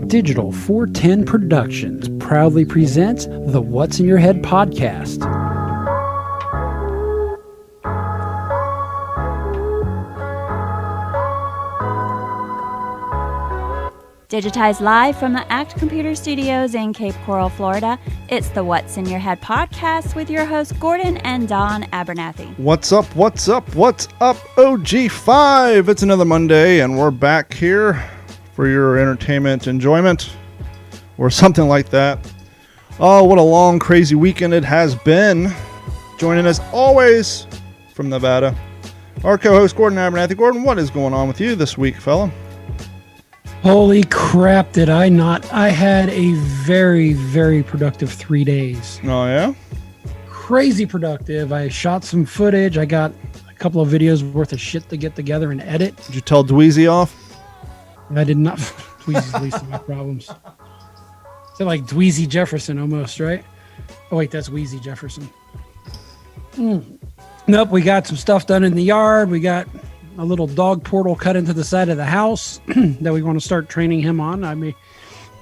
Digital 410 Productions proudly presents the What's in Your Head podcast. Digitized live from the ACT Computer Studios in Cape Coral, Florida, it's the What's in Your Head podcast with your hosts Gordon and Don Abernathy. What's up, OG5? It's another Monday, and we're back here for your entertainment enjoyment, or something like that. Oh, what a long, crazy weekend it has been. Joining us always from Nevada, our co-host Gordon Abernathy. Gordon, what is going on with you this week, fella? Holy crap, did I not? I had a very, very productive 3 days. Oh, yeah? Crazy productive. I shot some footage. I got a couple of videos worth of shit to get together and edit. Did you tell Dweezy off? I did not. Dweezy's the least of my problems. Is that like Dweezy Jefferson almost, right? Oh, wait, that's Wheezy Jefferson. Nope, we got some stuff done in the yard. We got a little dog portal cut into the side of the house that we want to start training him on. I may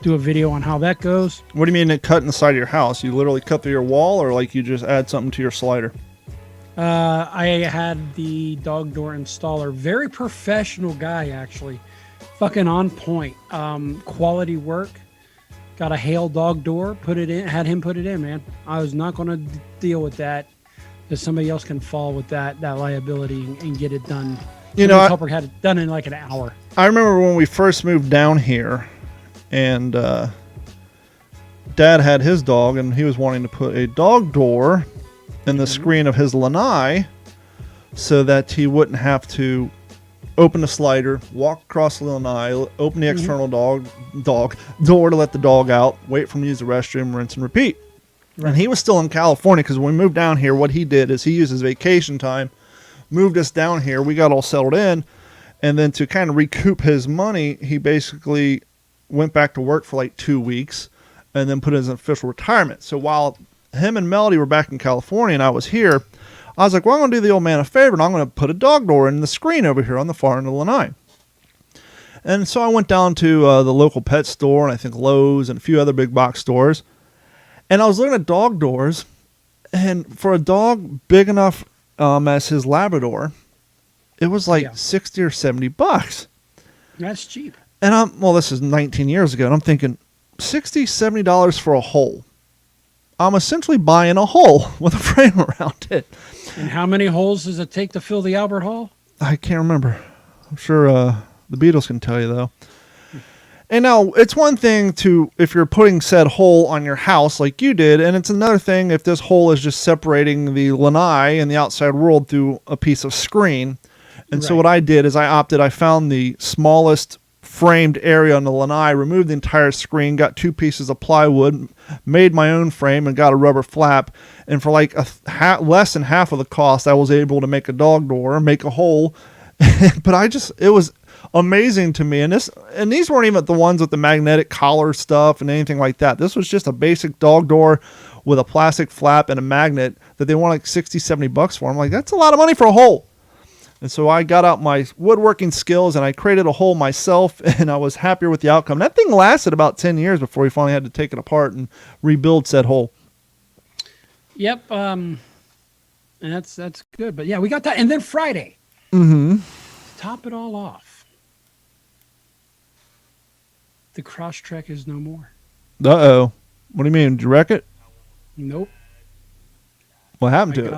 do a video on how that goes. What do you mean it cut in the side of your house? You literally cut through your wall, or like you just add something to your slider? I had the dog door installer, very professional guy actually, fucking on point, quality work. Got a Hale dog door, put it in, had him put it in, man. I was not going to deal with that, because somebody else can fall with that liability and get it done. You know, Helper had it done in like an hour. I remember when we first moved down here, and Dad had his dog, and he was wanting to put a dog door in the screen of his lanai so that he wouldn't have to open the slider, walk across the lanai, open the external dog door to let the dog out, wait for him to use the restroom, rinse and repeat. Right. And he was still in California, because when we moved down here, what he did is he used his vacation time, moved us down here, we got all settled in, and then to kind of recoup his money, he basically went back to work for like 2 weeks and then put his official retirement. So while him and Melody were back in California and I was here, I was like, well, I'm going to do the old man a favor, and I'm going to put a dog door in the screen over here on the far end of the lanai. And so I went down to the local pet store, and I think Lowe's and a few other big box stores, and I was looking at dog doors, and for a dog big enough as his Labrador, it was like 60 or 70 bucks. That's cheap. And this is 19 years ago, and I'm thinking, $60, $70 for a hole. I'm essentially buying a hole with a frame around it. And how many holes does it take to fill the Albert Hall? I can't remember. I'm sure the Beatles can tell you, though. And now, it's one thing if you're putting said hole on your house like you did, and it's another thing if this hole is just separating the lanai and the outside world through a piece of screen. And so what I did is I found the smallest framed area on the lanai, removed the entire screen, got 2 pieces of plywood, made my own frame, and got a rubber flap. And for like less than half of the cost, I was able to make a dog door, make a hole. But it was amazing to me. And these weren't even the ones with the magnetic collar stuff and anything like that. This was just a basic dog door with a plastic flap and a magnet that they want like 60, 70 bucks for. I'm like, that's a lot of money for a hole. And so I got out my woodworking skills and I created a hole myself, and I was happier with the outcome. That thing lasted about 10 years before we finally had to take it apart and rebuild said hole. Yep. And that's good. But yeah, we got that. And then Friday. Top it all off. The Crosstrek is no more. Uh-oh. What do you mean? Did you wreck it? Nope. What happened to it?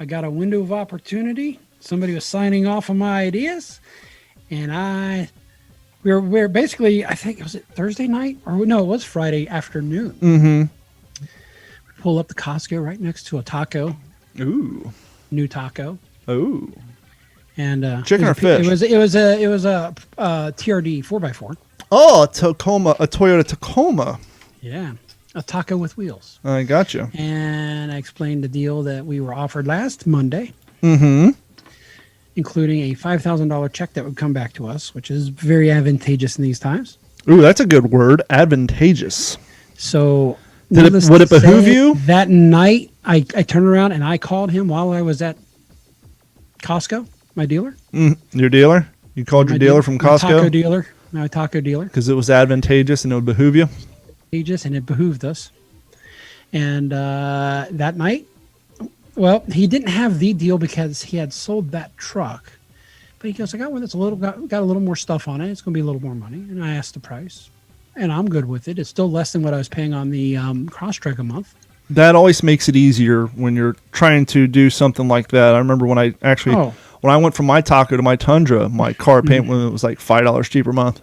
I got a window of opportunity. Somebody was signing off on my ideas, and we're basically, I think, was it Thursday night? Or no, it was Friday afternoon. We pull up the Costco right next to a taco. Ooh. New taco. Ooh. And chicken or fish? It was a TRD 4x4. Oh, a Toyota Tacoma. Yeah. A taco with wheels. I got you. And I explained the deal that we were offered last Monday. Including a $5,000 check that would come back to us, which is very advantageous in these times. Ooh, that's a good word. Advantageous. So would it behoove you? That night, I turned around and I called him while I was at Costco. my dealer. Your dealer? You called your dealer from My taco Costco? dealer. My taco dealer. Because it was advantageous and it would behoove you? Aegis, and it behooved us. And that night, well, he didn't have the deal because he had sold that truck. But he goes, I got one that's got a little more stuff on it. It's going to be a little more money. And I asked the price. And I'm good with it. It's still less than what I was paying on the Crosstrek a month. That always makes it easier when you're trying to do something like that. I remember when I actually, when I went from my Taco to my Tundra, my car payment was like $5 cheaper a month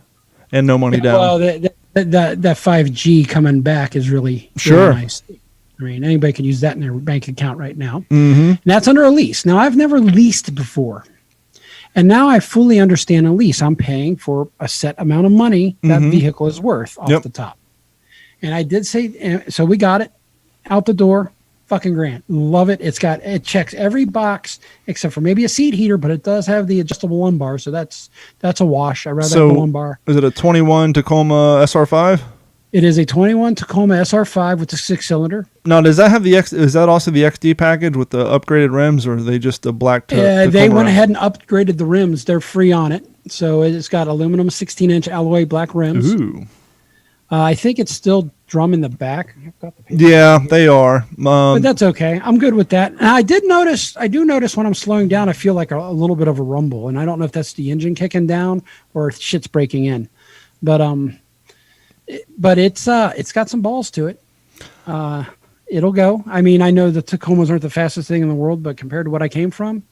and no money down. Well, that 5G coming back is really Sure. nice. I mean, anybody can use that in their bank account right now. Mm-hmm. And that's under a lease. Now, I've never leased before. And now I fully understand a lease. I'm paying for a set amount of money that vehicle is worth off the top. And I did say, so we got it out the door, fucking grand. Love it. It checks every box except for maybe a seat heater, but it does have the adjustable lumbar. So that's a wash. I'd rather have the lumbar. Is it a 21 Tacoma SR5? It is a 21 Tacoma SR5 with a 6-cylinder. Now, does that have is that also the XD package with the upgraded rims, or are they just the black Tacoma they went rims? ahead and upgraded the rims. They're free on it. So it's got aluminum 16-inch alloy black rims. Ooh. I think it's still drum in the back. I've got the paper. Yeah, they are. But that's okay. I'm good with that. And I do notice when I'm slowing down, I feel like a little bit of a rumble. And I don't know if that's the engine kicking down or if shit's breaking in. But it's got some balls to it. It'll go. I mean, I know the Tacomas aren't the fastest thing in the world, but compared to what I came from,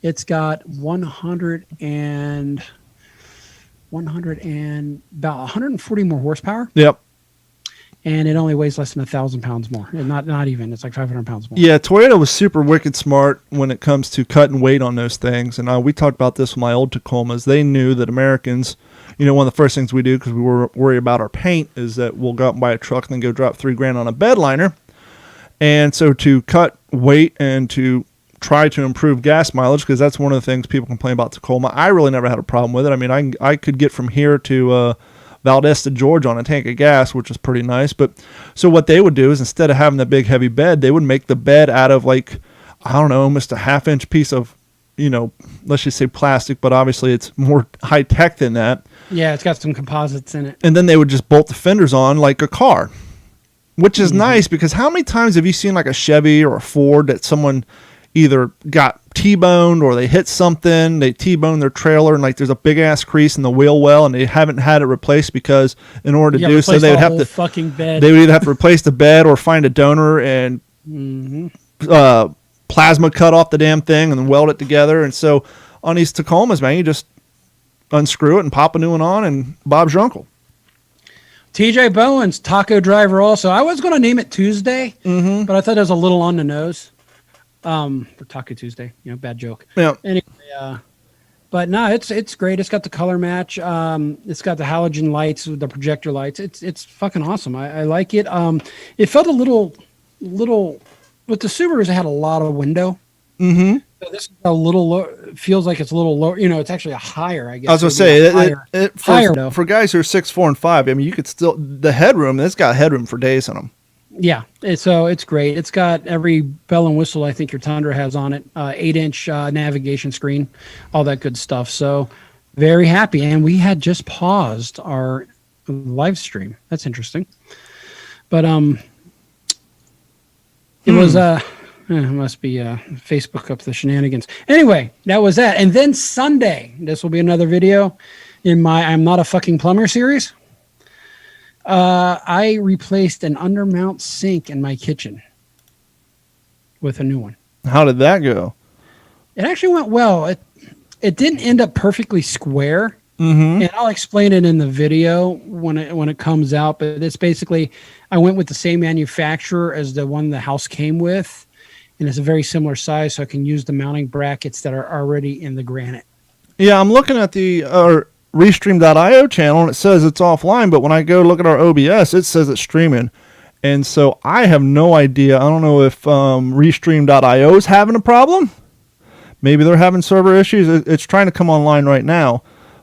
it's got 100 and about 140 more horsepower. Yep. And it only weighs less than 1,000 pounds more. And not even. It's like 500 pounds more. Yeah, Toyota was super wicked smart when it comes to cutting weight on those things. And we talked about this with my old Tacomas. They knew that Americans, one of the first things we do because we worry about our paint is that we'll go out and buy a truck and then go drop $3,000 on a bed liner. And so to cut weight and to try to improve gas mileage, because that's one of the things people complain about Tacoma. I really never had a problem with it. I mean, I could get from here to Valdosta, Georgia on a tank of gas, which is pretty nice. But so what they would do is instead of having the big heavy bed, they would make the bed out of almost a half-inch piece of, let's just say plastic, but obviously it's more high-tech than that. Yeah, it's got some composites in it. And then they would just bolt the fenders on like a car, which is nice because how many times have you seen like a Chevy or a Ford that someone either got T-boned or they hit something, they T-boned their trailer and like there's a big ass crease in the wheel well and they haven't had it replaced because in order to do so they would have to fucking bed. They would either have to replace the bed or find a donor and plasma cut off the damn thing and then weld it together. And so on these Tacomas, man, you just unscrew it and pop a new one on and Bob's your uncle. TJ Bowen's taco driver also. I was going to name it Tuesday, but I thought it was a little on the nose. For Taco Tuesday, bad joke. Yeah. Anyway, but no, it's great. It's got the color match. It's got the halogen lights with the projector lights. It's fucking awesome. I like it. It felt a little with the Subarus. It had a lot of window. Mm-hmm. So this is a little low. Feels like it's a little lower. It's actually a higher. I guess. I was gonna say for guys who are 6'4" and 5. I mean, you could still the headroom. It's got headroom for days on them. Yeah, it's great. It's got every bell and whistle I think your Tundra has on it. 8-inch navigation screen, all that good stuff. So very happy. And we had just paused our live stream. That's interesting. But it was it must be Facebook up the shenanigans. Anyway, that was that. And then Sunday, this will be another video in my I'm Not a Fucking Plumber series. I replaced an undermount sink in my kitchen with a new one. How did that go? It actually went well. It didn't end up perfectly square, and I'll explain it in the video when it comes out. But it's basically I went with the same manufacturer as the one the house came with, and it's a very similar size, so I can use the mounting brackets that are already in the granite. Yeah, I'm looking at the Restream.io channel and it says it's offline, but when I go look at our OBS, it says it's streaming. And so I have no idea. I don't know if Restream.io is having a problem. Maybe they're having server issues. It's trying to come online right now.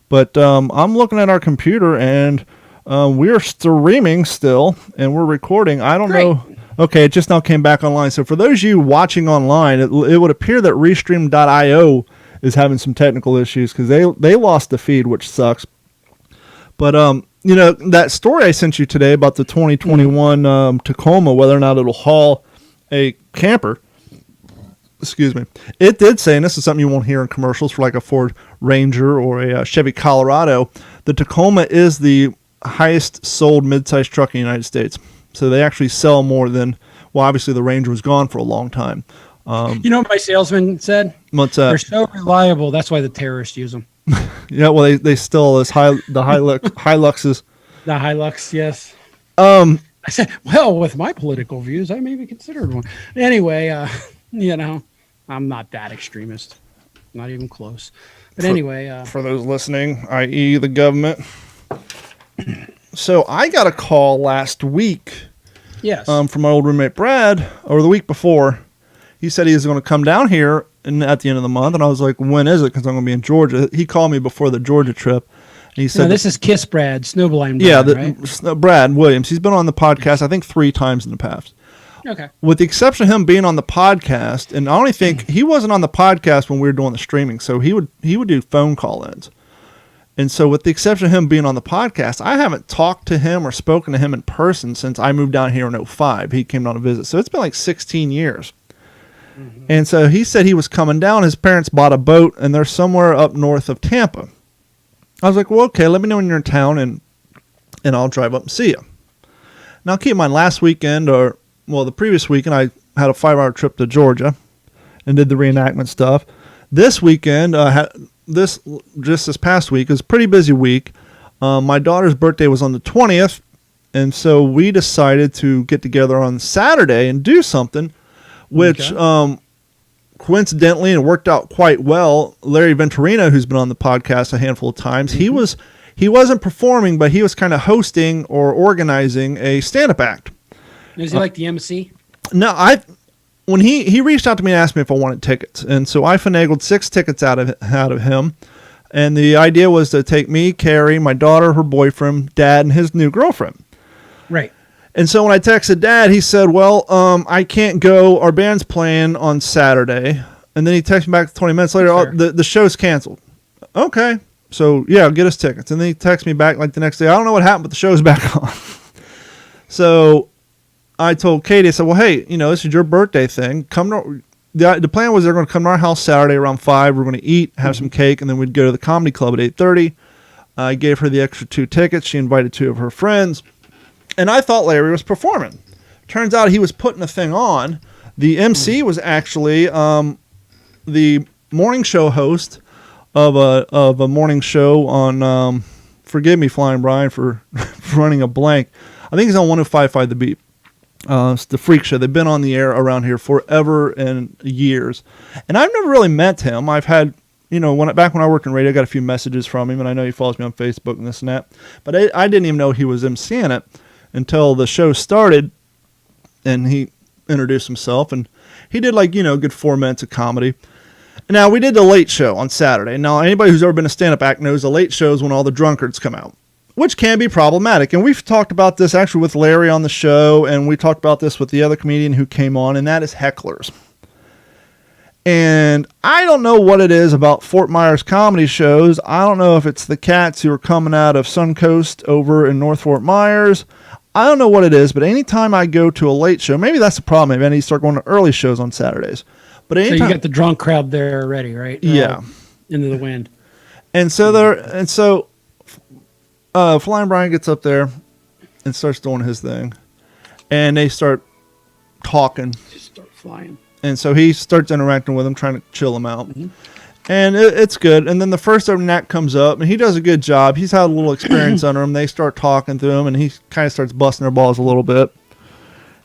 But I'm looking at our computer and we're streaming still and we're recording. I don't know. Okay, it just now came back online. So for those of you watching online, it would appear that Restream.io is having some technical issues because they lost the feed, which sucks. But you know, that story I sent you today about the 2021 Tacoma, whether or not it'll haul a camper. Excuse me. It did say, and this is something you won't hear in commercials for like a Ford Ranger or a Chevy Colorado, the Tacoma is the highest sold midsize truck in the United States. So they actually sell more than, well, obviously the Ranger was gone for a long time. You know what my salesman said? What's that? They're so reliable. That's why the terrorists use them. Yeah, well, they still the Hiluxes. The Hilux, yes. Um, I said, well, with my political views, I maybe considered one. Anyway, you know, I'm not that extremist. Not even close. But anyway. For those listening, i.e. the government. So I got a call last week. Yes. From my old roommate Brad, or the week before. He said he was going to come down here at the end of the month, and I was like, when is it? Because I'm going to be in Georgia. He called me before the Georgia trip. And he said, no, this is Kiss Brad, Snowblind Brad, yeah, right? Brad Williams. He's been on the podcast, I think, 3 times in the past. Okay. With the exception of him being on the podcast, and I only think he wasn't on the podcast when we were doing the streaming, so he would do phone call-ins. And so with the exception of him being on the podcast, I haven't talked to him or spoken to him in person since I moved down here in 2005. He came down to visit. So it's been like 16 years. Mm-hmm. And so he said he was coming down. His parents bought a boat, and they're somewhere up north of Tampa. I was like, well, okay, let me know when you're in town, and I'll drive up and see you. Now, keep in mind, last weekend, or, well, the previous weekend, I had a 5-hour trip to Georgia and did the reenactment stuff. This weekend, this past week, is a pretty busy week. My daughter's birthday was on the 20th, and so we decided to get together on Saturday and do something, which coincidentally, and it worked out quite well, Larry Venturino, who's been on the podcast a handful of times, he wasn't performing, but he was kind of hosting or organizing a stand-up act. Is he like the MC? No, when he reached out to me and asked me if I wanted tickets, and so I finagled 6 tickets out of him, and the idea was to take me, Carrie, my daughter, her boyfriend, Dad, and his new girlfriend. Right. And so when I texted Dad, he said, well, I can't go. Our band's playing on Saturday. And then he texted me back 20 minutes later, oh, the show's canceled. Okay. So, yeah, get us tickets. And then he texted me back like the next day. I don't know what happened, but the show's back on. So I told Katie, I said, well, hey, you know, this is your birthday thing. The plan was they're going to come to our house Saturday around 5. We're going to eat, have some cake, and then we'd go to the comedy club at 8:30. I gave her the extra 2 tickets. She invited 2 of her friends. And I thought Larry was performing. Turns out he was putting a thing on. The MC was actually the morning show host of a morning show on, forgive me, Flying Brian, for running a blank. I think he's on 105.5 The Beat. It's the Freak Show. They've been on the air around here forever and years. And I've never really met him. I've had, you know, back when I worked in radio, I got a few messages from him, and I know he follows me on Facebook and this and that. But I didn't even know he was MCing it until the show started, and he introduced himself, and he did like, you know, a good 4 minutes of comedy. Now, we did the late show on Saturday. Now, anybody who's ever been a stand-up act knows the late show is when all the drunkards come out, which can be problematic. And we've talked about this actually with Larry on the show, and we talked about this with the other comedian who came on, and that is hecklers. And I don't know what it is about Fort Myers comedy shows. I don't know if it's the cats who are coming out of Suncoast over in North Fort Myers. I don't know what it is, but anytime I go to a late show, maybe that's the problem. Maybe I need to start going to early shows on Saturdays. But anytime, so you got the drunk crowd there already, right? Yeah. Into the wind. And so Flying Brian gets up there and starts doing his thing. And they start talking. Just start flying. And so he starts interacting with them, trying to chill them out. Mm-hmm. And it's good. And then the first opening act comes up, and he does a good job. He's had a little experience under him. They start talking to him, and he kind of starts busting their balls a little bit.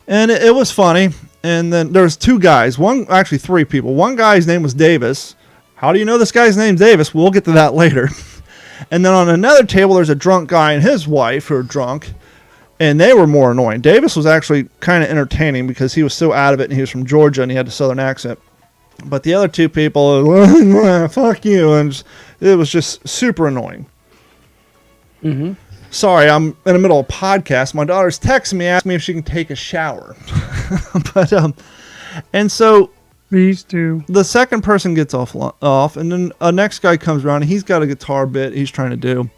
And it was funny. And then there's 2 guys. Actually 3 people. One guy's name was Davis. How do you know this guy's name's Davis? We'll get to that later. And then on another table, there's a drunk guy and his wife who are drunk. And they were more annoying. Davis was actually kind of entertaining because he was so out of it, and he was from Georgia, and he had a southern accent. But the other 2 people, fuck you, and it was just super annoying. Mm-hmm. Sorry, I'm in the middle of a podcast. My daughter's texting me, asking me if she can take a shower. And so These two. The second person gets off, and then a next guy comes around, and he's got a guitar bit he's trying to do.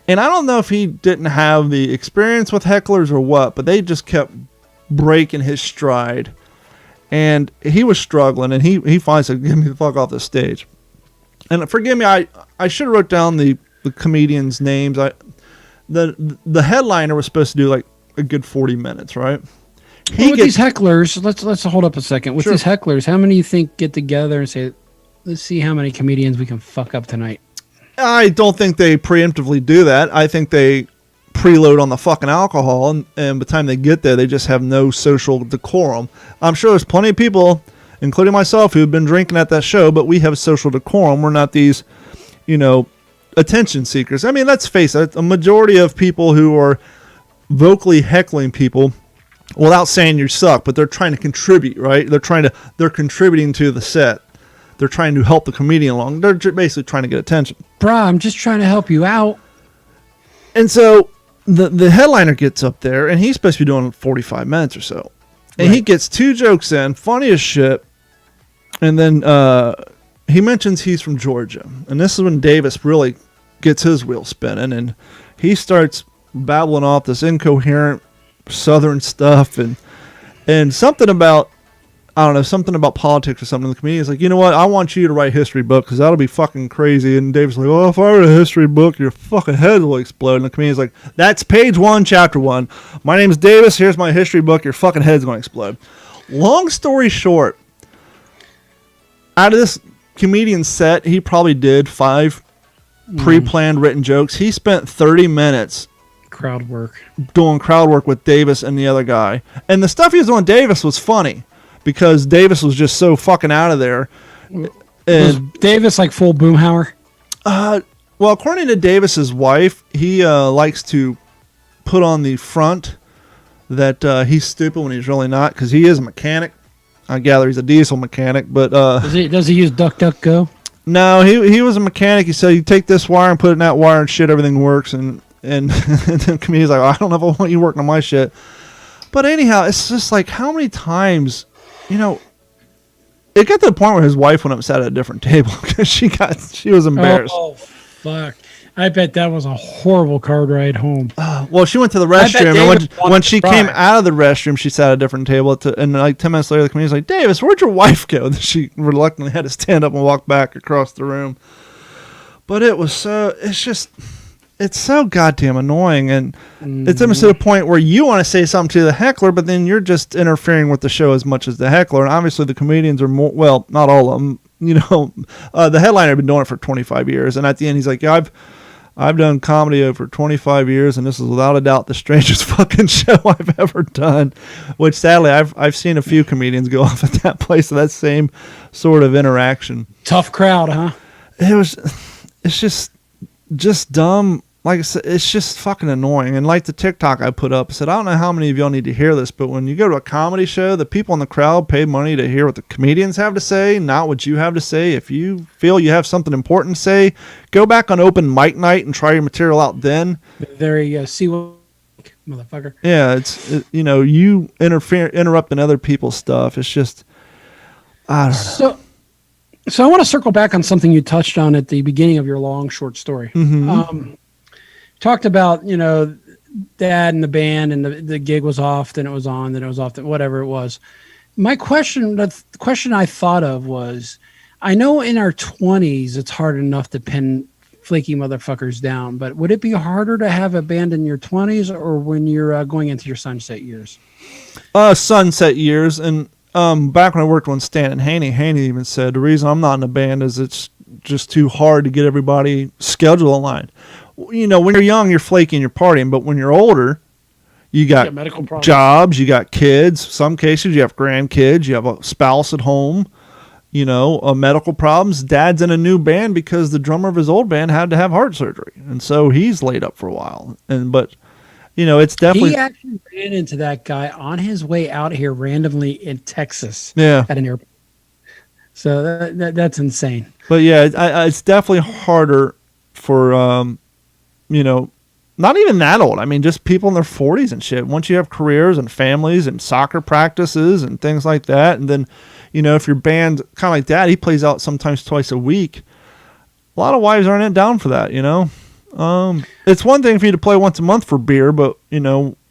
And I don't know if he didn't have the experience with hecklers or what, but they just kept breaking his stride. And he was struggling, and he finally said, "Get me the fuck off the stage." And forgive me, I should have wrote down the comedians' names. The headliner was supposed to do like a good 40 minutes, right? With these hecklers, let's hold up a second. With Sure. these hecklers, how many you think get together and say, "Let's see how many comedians we can fuck up tonight"? I don't think they preemptively do that. I think they preload on the fucking alcohol, and by the time they get there, they just have no social decorum. I'm sure there's plenty of people, including myself, who've been drinking at that show, but we have social decorum. We're not these, attention seekers. I mean, let's face it, a majority of people who are vocally heckling people, without saying you suck, but they're trying to contribute, right? They're contributing to the set. They're trying to help the comedian along. They're basically trying to get attention. Bruh, I'm just trying to help you out. And so the headliner gets up there, and he's supposed to be doing 45 minutes or so. And he gets 2 jokes in, funny as shit. And then he mentions he's from Georgia. And this is when Davis really gets his wheel spinning. And he starts babbling off this incoherent Southern stuff. And something about, I don't know, something about politics or something. The comedian's like, "You know what? I want you to write a history book because that'll be fucking crazy." And David's like, "Oh, if I write a history book, your fucking head will explode." And the comedian's like, "That's page 1, chapter 1. My name's Davis. Here's my history book. Your fucking head's going to explode." Long story short, out of this comedian's set, he probably did 5 pre-planned written jokes. He spent 30 minutes Crowd work. doing crowd work with Davis and the other guy. And the stuff he was doing with Davis was funny, because Davis was just so fucking out of there. Was And Davis like full Boomhauer? well, according to Davis's wife, he likes to put on the front that he's stupid when he's really not, because he is a mechanic. I gather he's a diesel mechanic, but Does he use DuckDuckGo? no, he was a mechanic. He said, "You take this wire and put it in that wire, and shit, everything works." And the comedian's like, "I don't know if I want you working on my shit." But anyhow, it's just like, how many times, it got to the point where his wife went up and sat at a different table because she was embarrassed. Oh, fuck. I bet that was a horrible car ride home. Well, she went to the bet restroom, and David when wanted she to came cry. out of the restroom, she sat at a different table. And like 10 minutes later, the comedian's like, "Davis, where'd your wife go?" And she reluctantly had to stand up and walk back across the room. But it's so goddamn annoying, and it's almost to the point where you want to say something to the heckler, but then you're just interfering with the show as much as the heckler. And obviously the comedians are more, well, not all of them, the headliner had been doing it for 25 years. And at the end, he's like, "Yeah, I've done comedy over 25 years, and this is without a doubt the strangest fucking show I've ever done." Which sadly, I've seen a few comedians go off at that place of that same sort of interaction. Tough crowd, huh? It's just dumb. Like I said, it's just fucking annoying. And like the TikTok I put up, I said, "I don't know how many of y'all need to hear this, but when you go to a comedy show, the people in the crowd pay money to hear what the comedians have to say, not what you have to say. If you feel you have something important to say, go back on open mic night and try your material out then." There you go. See what, motherfucker. Yeah, you interrupting other people's stuff. It's just, I don't know. So I want to circle back on something you touched on at the beginning of your long, short story. Talked about, dad and the band, and the gig was off, then it was on, then it was off, then whatever it was. My question, the question I thought of was, I know in our 20s, it's hard enough to pin flaky motherfuckers down, but would it be harder to have a band in your 20s or when you're going into your sunset years? Sunset years. And back when I worked on Stan and Haney even said, the reason I'm not in a band is it's just too hard to get everybody schedule aligned. When you're young, you're flaky and you're partying, but when you're older, you got medical problems, jobs, you got kids. Some cases you have grandkids, you have a spouse at home, medical problems. Dad's in a new band because the drummer of his old band had to have heart surgery, and so he's laid up for a while. But it's definitely, he actually ran into that guy on his way out here randomly in Texas. Yeah. At an airport. So that's insane. But yeah, it's definitely harder for not even that old. I mean, just people in their 40s and shit. Once you have careers and families and soccer practices and things like that, and then, if your band, kind of like Dad, he plays out sometimes twice a week. A lot of wives aren't down for that, It's one thing for you to play once a month for beer, but,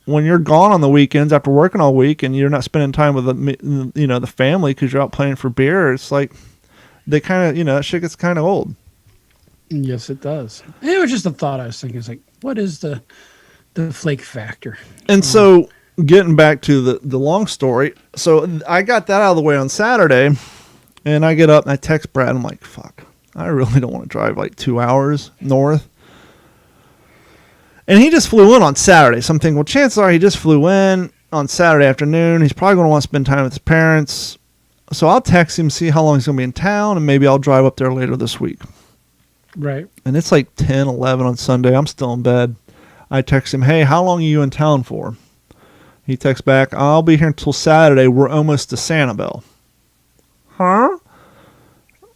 when you're gone on the weekends after working all week and you're not spending time with the family because you're out playing for beer, it's like they kind of, that shit gets kind of old. Yes, it does. It was just a thought I was thinking. It's like, what is the flake factor? And so, getting back to the long story, so I got that out of the way on Saturday, and I get up and I text Brad. I'm like, fuck, I really don't want to drive like 2 hours north. And he just flew in on Saturday. So I'm thinking, well, chances are he just flew in on Saturday afternoon. He's probably going to want to spend time with his parents. So I'll text him, see how long he's going to be in town, and maybe I'll drive up there later this week. Right. And it's like 10, 11 on Sunday. I'm still in bed. I text him, hey, how long are you in town for? He texts back, I'll be here until Saturday. We're almost to Sanibel. Huh?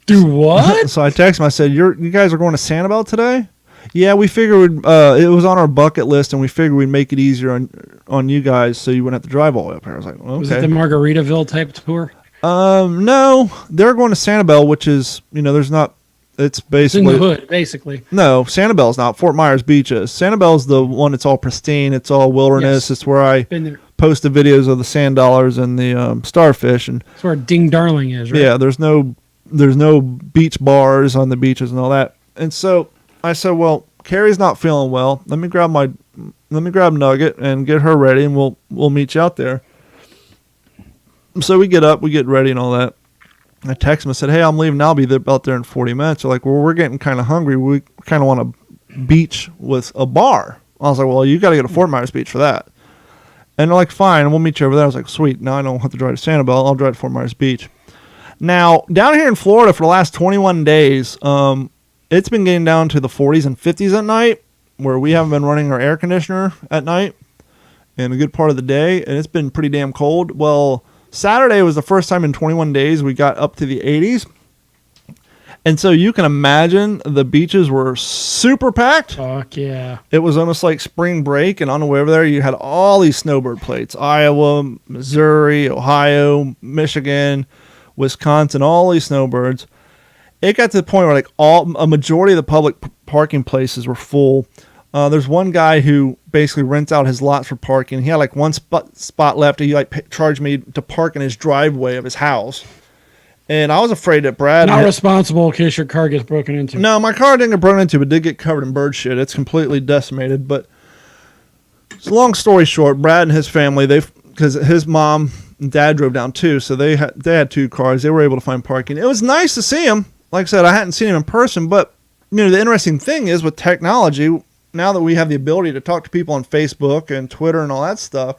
Do what? So I text him. I said, you guys are going to Sanibel today? Yeah, we figured it was on our bucket list, and we figured we'd make it easier on you guys so you wouldn't have to drive all the way up here. I was like, okay. Was it the Margaritaville type tour? No. They're going to Sanibel, which is, there's not, it's basically. It's in the hood, basically. No, Sanibel's not. Fort Myers Beach is. Sanibel's the one that's all pristine. It's all wilderness. Yes. It's where I posted videos of the sand dollars and the starfish. And it's where Ding Darling is, right? Yeah, there's no beach bars on the beaches and all that. And so I said, well, Carrie's not feeling well. Let me grab Nugget and get her ready, and we'll meet you out there. So we get up, we get ready and all that. I text him, I said, hey, I'm leaving. I'll be out there in 40 minutes. They're like, well, we're getting kind of hungry. We kind of want a beach with a bar. I was like, well, you got to go to Fort Myers Beach for that. And they're like, fine, we'll meet you over there. I was like, sweet. Now I don't have to drive to Sanibel. I'll drive to Fort Myers Beach. Now, down here in Florida for the last 21 days, it's been getting down to the 40s and 50s at night, where we haven't been running our air conditioner at night in a good part of the day, and it's been pretty damn cold. Well, Saturday was the first time in 21 days we got up to the 80s. And so you can imagine the beaches were super packed. Fuck yeah. It was almost like spring break, and on the way over there you had all these snowbird plates. Iowa, Missouri, Ohio, Michigan, Wisconsin, all these snowbirds. It got to the point where like a majority of the public parking places were full. There's one guy who basically rents out his lots for parking. He had like one spot left. He charged me to park in his driveway of his house. And I was afraid that Brad... Not responsible in case your car gets broken into. No, my car didn't get broken into, but did get covered in bird shit. It's completely decimated. But so long story short, Brad and his family, because his mom and dad drove down too, so they had two cars. They were able to find parking. It was nice to see him. Like I said, I hadn't seen him in person, but the interesting thing is with technology, now that we have the ability to talk to people on Facebook and Twitter and all that stuff,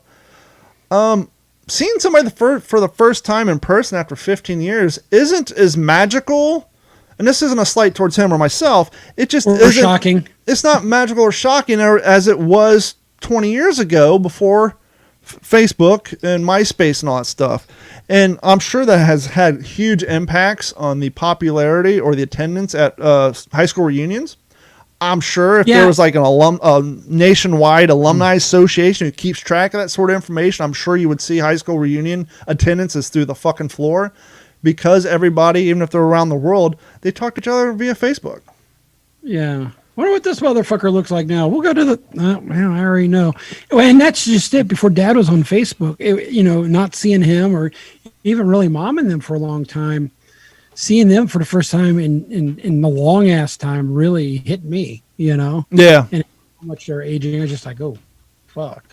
seeing somebody for the first time in person after 15 years isn't as magical. And this isn't a slight towards him or myself. It just isn't shocking. It's not magical or shocking as it was 20 years ago before Facebook and MySpace and all that stuff. And I'm sure that has had huge impacts on the popularity or the attendance at high school reunions. I'm sure if there was like a nationwide alumni association who keeps track of that sort of information, I'm sure you would see high school reunion attendances through the fucking floor, because everybody, even if they're around the world, they talk to each other via Facebook. Yeah. Wonder what this motherfucker looks like now. We'll go to the... I already know. And that's just it. Before Dad was on Facebook, not seeing him or even really mom and them for a long time, seeing them for the first time in the long ass time really hit me, Yeah. And how much they're aging. I was just like, oh, fuck.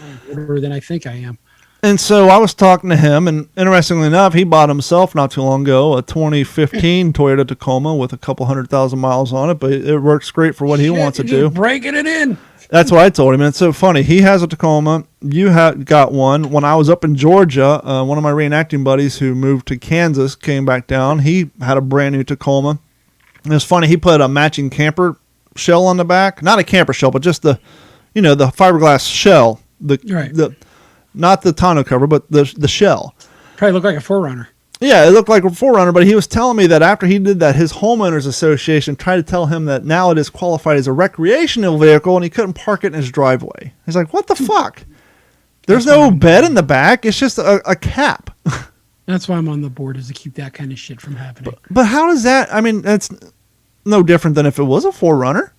I'm older than I think I am. And so I was talking to him, and interestingly enough, he bought himself not too long ago a 2015 Toyota Tacoma with a couple 100,000 miles on it, but it works great for what he wants to do. Breaking it in. That's what I told him, and it's so funny. He has a Tacoma. You got one. When I was up in Georgia, one of my reenacting buddies who moved to Kansas came back down. He had a brand new Tacoma. And it's funny. He put a matching camper shell on the back. Not a camper shell, but just the fiberglass shell. Not the tonneau cover, but the shell. Probably look like a 4Runner. Yeah, it looked like a 4Runner, but he was telling me that after he did that, his homeowners association tried to tell him that now it is qualified as a recreational vehicle and he couldn't park it in his driveway. He's like, what the fuck? There's no bed in the back. It's just a cap. That's why I'm on the board, is to keep that kind of shit from happening. But how does that, I mean, that's no different than if it was a 4Runner.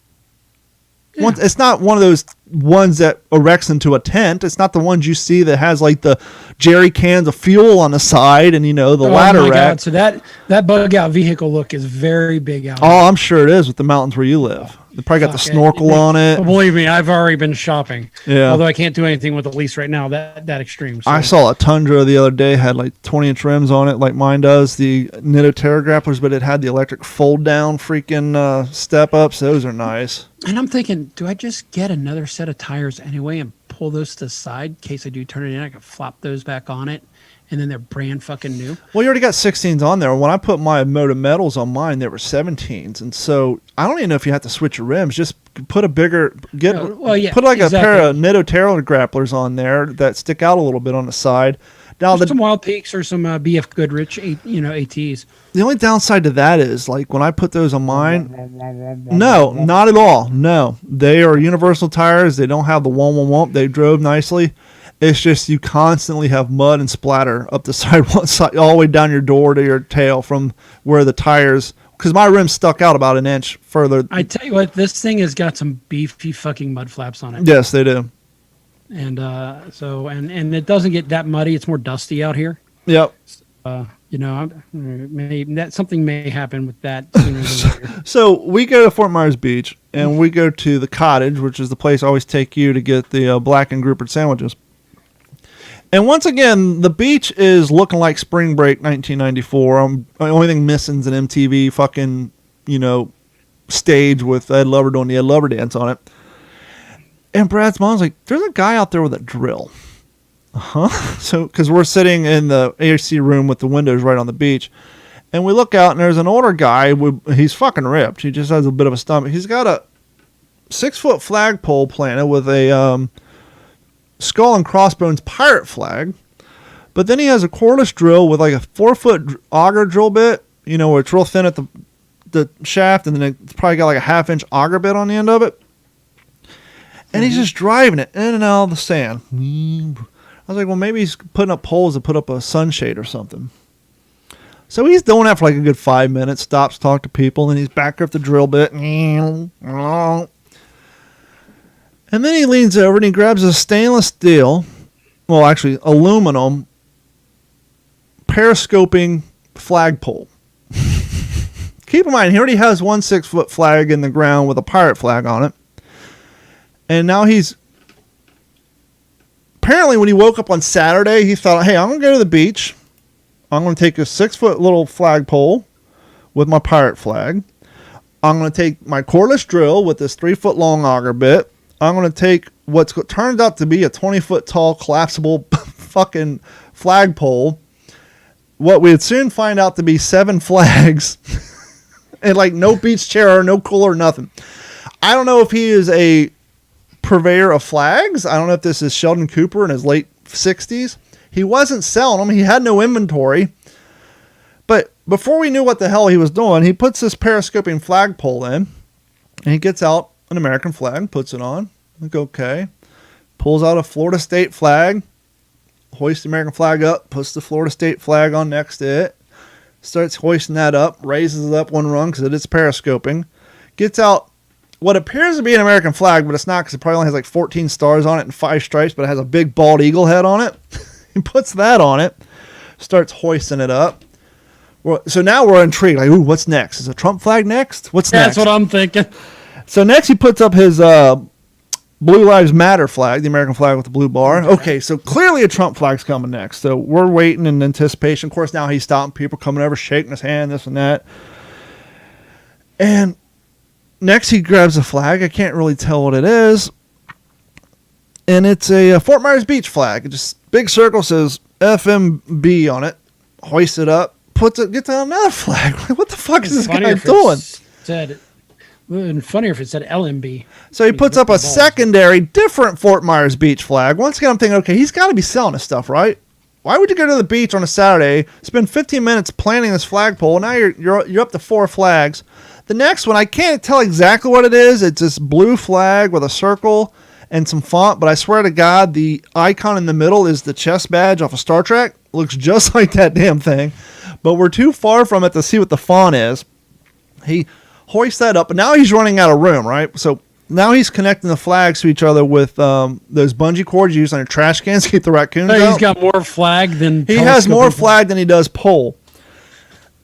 Yeah. It's not one of those ones that erects into a tent. It's not the ones you see that has like the jerry cans of fuel on the side and, the ladder my rack. God. So that bug out vehicle look is very big out. Oh, I'm sure it is with the mountains where you live. They probably got the snorkel on it. But believe me, I've already been shopping. Yeah. Although I can't do anything with the lease right now, that extreme. So. I saw a Tundra the other day, had like 20-inch rims on it like mine does, the Nitto Terra grapplers, but it had the electric fold-down freaking step-ups. Those are nice. And I'm thinking, do I just get another set of tires anyway and pull those to the side in case I do turn it in? I can flop those back on it, and then they're brand fucking new. Well, you already got 16s on there. When I put my Moto Metals on mine, there were 17s, and so I don't even know if you have to switch your rims. Just put a bigger put like a pair of Nitto Terra grapplers on there that stick out a little bit on the side. Now some Wild Peaks or some BF Goodrich, ATs. The only downside to that is, like, when I put those on mine, no, not at all. No, they are universal tires. They don't have the womp. They drove nicely. It's just you constantly have mud and splatter up the side, one side, all the way down your door to your tail from where the tires, because my rim stuck out about an inch further. I tell you what, this thing has got some beefy fucking mud flaps on it. Yes, they do. And and it doesn't get that muddy. It's more dusty out here. Yep. Maybe that something may happen with that sooner than later. So we go to Fort Myers Beach, and we go to the Cottage, which is the place I always take you to get the black and grouper sandwiches. And once again, the beach is looking like Spring Break 1994. The only thing missing is an MTV fucking, stage with Ed Lover doing the Ed Lover dance on it. And Brad's mom's like, there's a guy out there with a drill. So, because we're sitting in the AC room with the windows right on the beach. And we look out, and there's an older guy. He's fucking ripped. He just has a bit of a stomach. He's got a 6-foot flagpole planted with a skull and crossbones pirate flag. But then he has a cordless drill with like a 4-foot auger drill bit, where it's real thin at the shaft, and then it's probably got like a 1/2-inch auger bit on the end of it. And he's just driving it in and out of the sand. I was like, well, maybe he's putting up poles to put up a sunshade or something. So he's doing that for like a good 5 minutes, stops, talk to people, and he's back up the drill bit. And then he leans over and he grabs a stainless steel, well, actually aluminum, periscoping flagpole. Keep in mind, he already has one 6-foot flag in the ground with a pirate flag on it. And now apparently when he woke up on Saturday, he thought, hey, I'm going to go to the beach. I'm going to take a 6-foot little flagpole with my pirate flag. I'm going to take my cordless drill with this 3-foot long auger bit. I'm going to take what's turned out to be a 20-foot tall collapsible fucking flagpole. What we would soon find out to be 7 flags. And like no beach chair, no cooler, nothing. I don't know if he is a purveyor of flags. I don't know if this is Sheldon Cooper in his late 60s. He wasn't selling them. He had no inventory. But before we knew what the hell he was doing, he puts this periscoping flagpole in, and he gets out an American flag, puts it on. Like, okay. Pulls out a Florida State flag, hoists the American flag up, puts the Florida State flag on next to it, starts hoisting that up, raises it up one rung because it is periscoping, gets out what appears to be an American flag, but it's not, because it probably only has like 14 stars on it and 5 stripes, but it has a big bald eagle head on it. He puts that on it, starts hoisting it up. So now we're intrigued. Like, ooh, what's next? Is a Trump flag next? What's next? That's what I'm thinking. So next he puts up his Blue Lives Matter flag, the American flag with the blue bar. Okay, so clearly a Trump flag's coming next. So we're waiting in anticipation. Of course, now he's stopping people coming over, shaking his hand, this and that. And next he grabs a flag. I can't really tell what it is. And it's a Fort Myers Beach flag. It just big circle, says FMB on it. Hoists it up, gets out another flag. What the fuck is this guy doing? And funnier if it said LMB. So he puts up a secondary, different Fort Myers Beach flag. Once again, I'm thinking, okay, he's got to be selling his stuff, right? why would you go to the beach on a Saturday, spend 15 minutes planting this flagpole? Now you're up to 4 flags. The next one, I can't tell exactly what it is. It's this blue flag with a circle and some font, but I swear to God, the icon in the middle is the chest badge off of Star Trek. Looks just like that damn thing, but we're too far from it to see what the font is. He hoists that up, and now he's running out of room, right? So now he's connecting the flags to each other with those bungee cords you use on your trash cans to keep the raccoons out. He's got more flag than He has more telescoping flag than he does pole.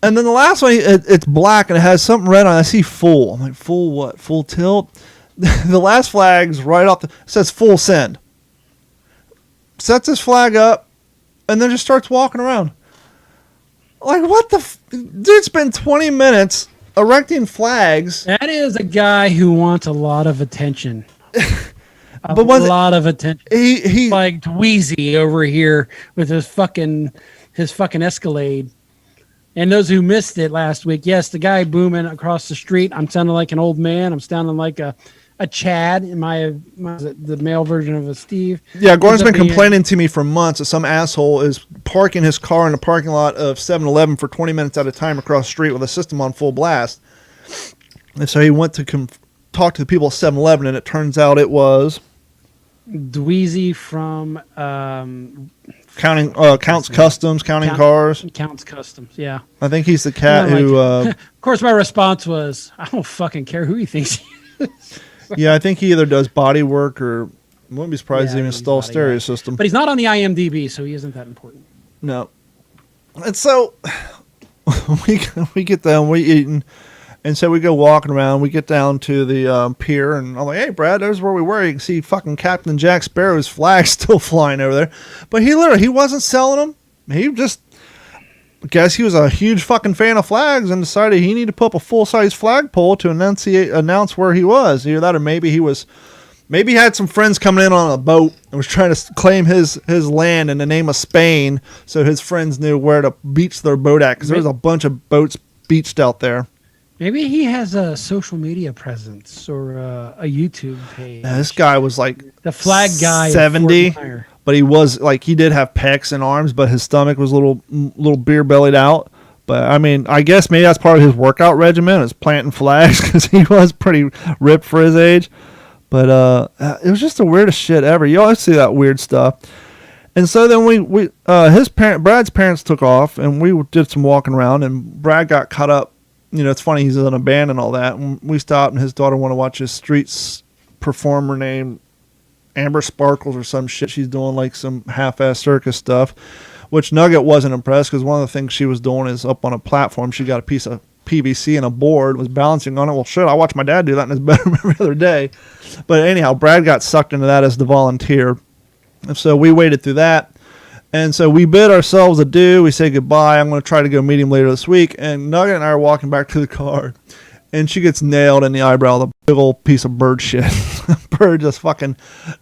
And then the last one, it's black and it has something red on it. I see full. I'm like, full what? Full tilt? The last flag's right off it says full send. Sets his flag up and then just starts walking around. Like, what the dude spent 20 minutes erecting flags. That is a guy who wants a lot of attention. A But was it- lot of attention. He Like Dweezy over here with his fucking Escalade. And those who missed it last week, yes, the guy booming across the street. I'm sounding like an old man. I'm sounding like a Chad in the male version of a Steve. Yeah, Gordon's Ends up been being- complaining to me for months that some asshole is parking his car in the parking lot of 7-Eleven for 20 minutes at a time across the street with a system on full blast. And so he went to talk to the people at 7-Eleven, and it turns out it was Dweezy from Counts Customs, counting cars. Counts Customs. Yeah. I think he's the cat Yeah, who. of course, my response was, I don't fucking care who he thinks he is. Yeah, I think he either does body work or wouldn't be surprised Yeah, he even he's install body stereo guy. system. But he's not on the IMDb, so he isn't that important. No. And so we get down, we eating, and so we go walking around. We get down to the pier, and I'm like, "Hey, Brad, there's where we were. You can see fucking Captain Jack Sparrow's flag still flying over there." But he wasn't selling them. He just guess he was a huge fucking fan of flags and decided he needed to put up a full size flagpole to announce where he was. Either that, or maybe he had some friends coming in on a boat and was trying to claim his land in the name of Spain, so his friends knew where to beach their boat at, because there was a bunch of boats beached out there. Maybe he has a social media presence or a YouTube page. Now, this guy was like The flag guy. of 70, Fort Myer. but he was like, he did have pecs and arms, but his stomach was a little beer bellied out. But I mean, I guess maybe that's part of his workout regimen, is planting flags, because he was pretty ripped for his age. But it was just the weirdest shit ever. You always see that weird stuff. And so then Brad's parents took off, and we did some walking around, and Brad got caught up. You know, it's funny, he's in a band and all that. And we stopped, and his daughter wanted to watch this streets performer named Amber Sparkles or some shit. She's doing like some half-ass circus stuff, which Nugget wasn't impressed, because one of the things she was doing is up on a platform. She got a piece of PVC and a board, was balancing on it. Well, shit, I watched my dad do that in his bedroom every other day. But anyhow, Brad got sucked into that as the volunteer. And so we waited through that. And so we bid ourselves adieu. We say goodbye. I'm going to try to go meet him later this week. And Nugget and I are walking back to the car, and she gets nailed in the eyebrow with a big old piece of bird shit. Bird just fucking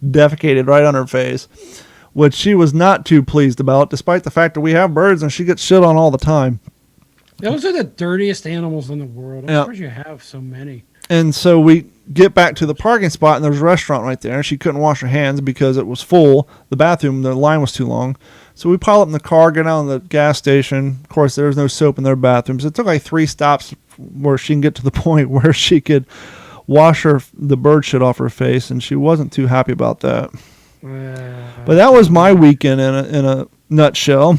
defecated right on her face, which she was not too pleased about, despite the fact that we have birds and she gets shit on all the time. Those are the dirtiest animals in the world. Of Yeah. course you have so many. And so we get back to the parking spot, and there's a restaurant right there, and she couldn't wash her hands because it was full. The bathroom, the line was too long. So we pile up in the car, get out of the gas station. Of course, there's no soap in their bathrooms. It took like 3 stops where she can get to the point where she could wash the bird shit off her face, and she wasn't too happy about that. But that was my weekend in a nutshell.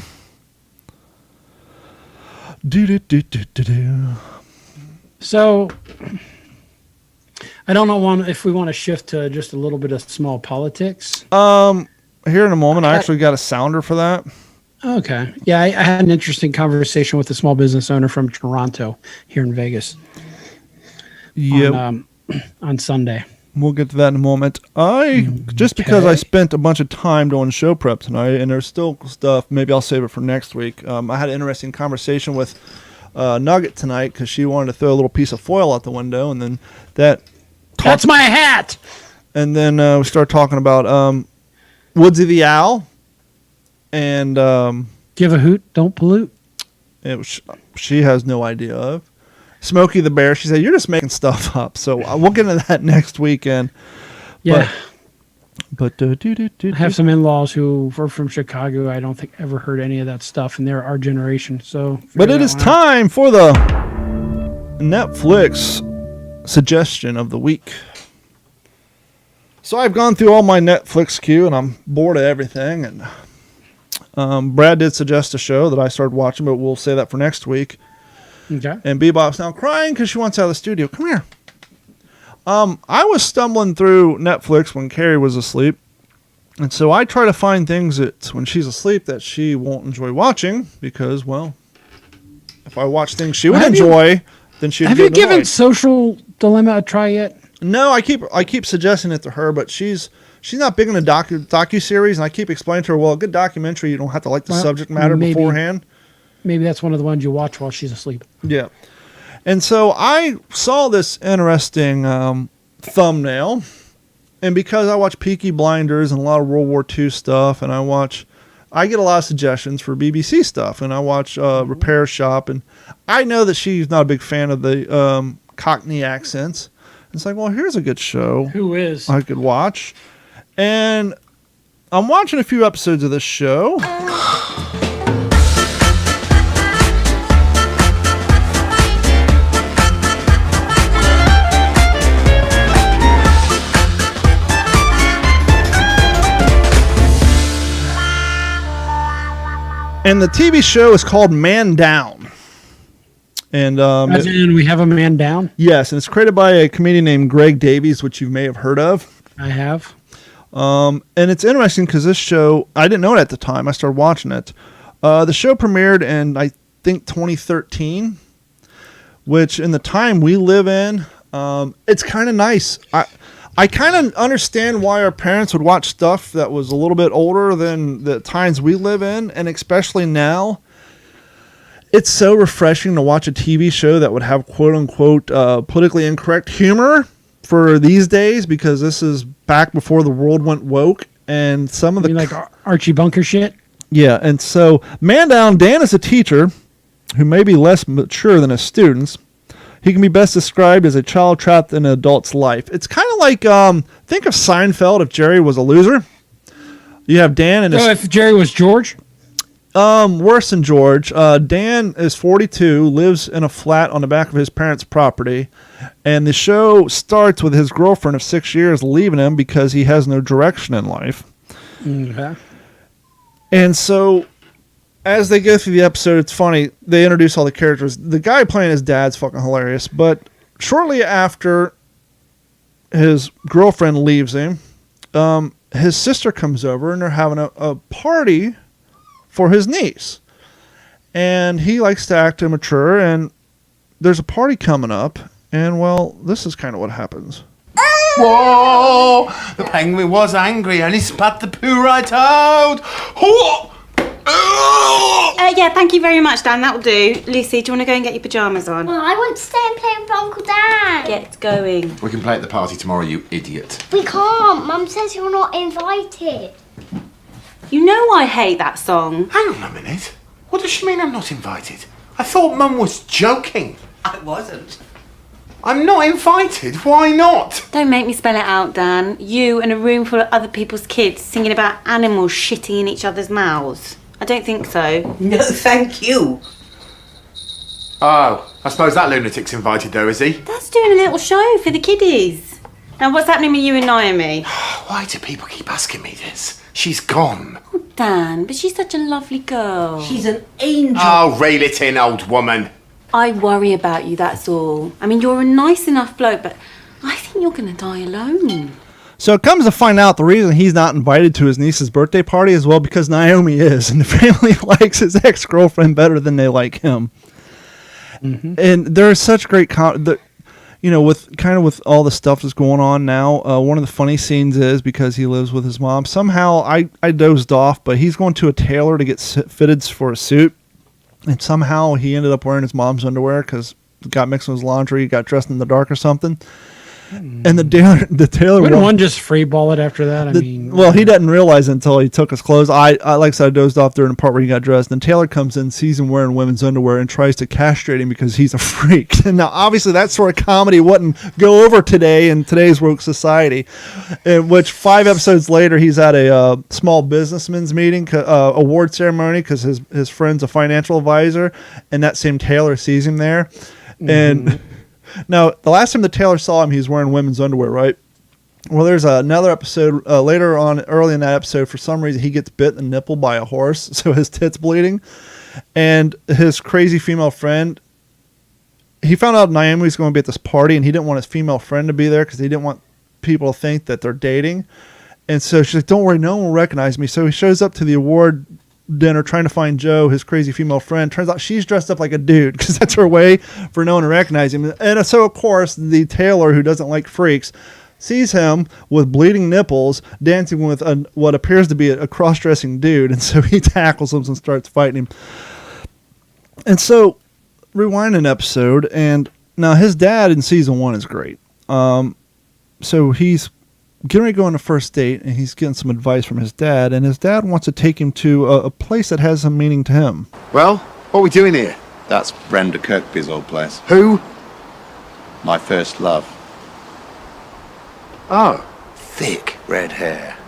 So I don't know if we want to shift to just a little bit of small politics. Here in a moment, I actually got a sounder for that. Okay. Yeah, I had an interesting conversation with a small business owner from Toronto here in Vegas Yeah, on Sunday. we'll get to that in a moment. Just because I spent a bunch of time doing show prep tonight, and there's still stuff, maybe I'll save it for next week. I had an interesting conversation with Nugget tonight, because she wanted to throw a little piece of foil out the window, and then That's my hat. And then we started talking about Woodsy the Owl, and Give a hoot, don't pollute. she has no idea of. Smokey the Bear, she said, "You're just making stuff up." So we'll get into that next weekend. Yeah. But I have some in-laws who were from Chicago. I don't think ever heard any of that stuff, and they're our generation. So, But figure it that is one out. time for the Netflix suggestion of the week. So I've gone through all my Netflix queue, and I'm bored of everything. And Brad did suggest a show that I started watching, but we'll say that for next week. Okay. And Bebop's now crying because she wants out of the studio. Come here. I was stumbling through Netflix when Carrie was asleep. And so I try to find things that when she's asleep that she won't enjoy watching because, well, if I watch things she would Have you- enjoy, then she'd Have get you given annoyed. Social Dilemma a try yet? No, I keep suggesting it to her, but she's not big into docu-series, and I keep explaining to her, well, a good documentary, you don't have to like the Well, subject matter maybe. beforehand. Maybe that's one of the ones you watch while she's asleep. Yeah. And so I saw this interesting thumbnail, and because I watch Peaky Blinders and a lot of World War II stuff, and I get a lot of suggestions for BBC stuff, and I watch Repair Shop, and I know that she's not a big fan of the Cockney accents. It's like, well, here's a good show Who is? I could watch. And I'm watching a few episodes of this show. And the TV show is called Man Down. And As in, we have a man down. yes, and it's created by a comedian named Greg Davies, which you may have heard of. I have. And it's interesting because this show, I didn't know it at the time. I started watching it. The show premiered in, I think, 2013, which in the time we live in, it's kind of nice. I kind of understand why our parents would watch stuff that was a little bit older than the times we live in, and especially now. It's so refreshing to watch a TV show that would have quote-unquote politically incorrect humor for these days, because this is back before the world went woke, and some of I mean, like Archie Bunker shit. yeah, and so Man Down, Dan is a teacher who may be less mature than his students. He can be best described as a child trapped in an adult's life. It's kind of like, think of Seinfeld if Jerry was a loser. You have Dan and his... So if Jerry was George? Worse than George. Dan is 42, lives in a flat on the back of his parents' property, and the show starts with his girlfriend of 6 years leaving him because he has no direction in life. Okay. And so, as they go through the episode, it's funny. They introduce all the characters. The guy playing his dad's fucking hilarious, but shortly after his girlfriend leaves him, his sister comes over, and they're having a party for his niece. And he likes to act immature, and there's a party coming up, and, well, this is kind of what happens. Whoa! The penguin was angry and he spat the poo right out. Oh! Yeah, thank you very much, Dan. That'll do. Lucy, do you want to go and get your pyjamas on? Well, I want to stay and play with Uncle Dan. Get going. We can play at the party tomorrow, you idiot. We can't. Mum says you're not invited. You know I hate that song. Hang on a minute. What does she mean I'm not invited? I thought Mum was joking. I wasn't. I'm not invited. Why not? Don't make me spell it out, Dan. You and a room full of other people's kids singing about animals shitting in each other's mouths. I don't think so. No, thank you. Oh, I suppose that lunatic's invited though, is he? That's doing a little show for the kiddies. Now, what's happening with you and Naomi? Why do people keep asking me this? She's gone. Oh, Dan, but she's such a lovely girl. She's an angel. Oh, reel it in, old woman. I worry about you, that's all. I mean, you're a nice enough bloke, but I think you're going to die alone. So it comes to find out the reason he's not invited to his niece's birthday party is, well, because Naomi is, and the family likes his ex-girlfriend better than they like him. Mm-hmm. And there's such great, with all the stuff that's going on now, one of the funny scenes is, because he lives with his mom, somehow I dozed off, but he's going to a tailor to get fitted for a suit, and somehow he ended up wearing his mom's underwear because it got mixed with his laundry, got dressed in the dark or something. And the tailor Wouldn't one just free ball it after that? I mean, well, he doesn't realize it until he took his clothes. I like I said, I dozed off during the part where he got dressed. And Taylor comes in, sees him wearing women's underwear, and tries to castrate him because he's a freak. And now, obviously, that sort of comedy wouldn't go over today in today's woke society. In which 5 episodes later, he's at a small businessman's meeting, award ceremony, because his friend's a financial advisor, and that same Taylor sees him there. And now, the last time the Taylor saw him, he was wearing women's underwear, right? Well, there's another episode later on, early in that episode, for some reason, he gets bit in the nipple by a horse, so his tit's bleeding. And his crazy female friend, he found out Naomi was going to be at this party, and he didn't want his female friend to be there because he didn't want people to think that they're dating. And so she's like, don't worry, no one will recognize me. So he shows up to the award dinner trying to find Joe, his crazy female friend. Turns out she's dressed up like a dude because that's her way for no one to recognize him. And so, of course, the Taylor, who doesn't like freaks, sees him with bleeding nipples dancing with what appears to be a cross-dressing dude. And so he tackles him and starts fighting him. And so, rewind an episode, and now his dad in season 1 is great. So he's getting ready to go on a first date, and he's getting some advice from his dad, and his dad wants to take him to a place that has some meaning to him. Well, what are we doing here? That's Brenda Kirkby's old place. Who? My first love. Oh. Thick red hair,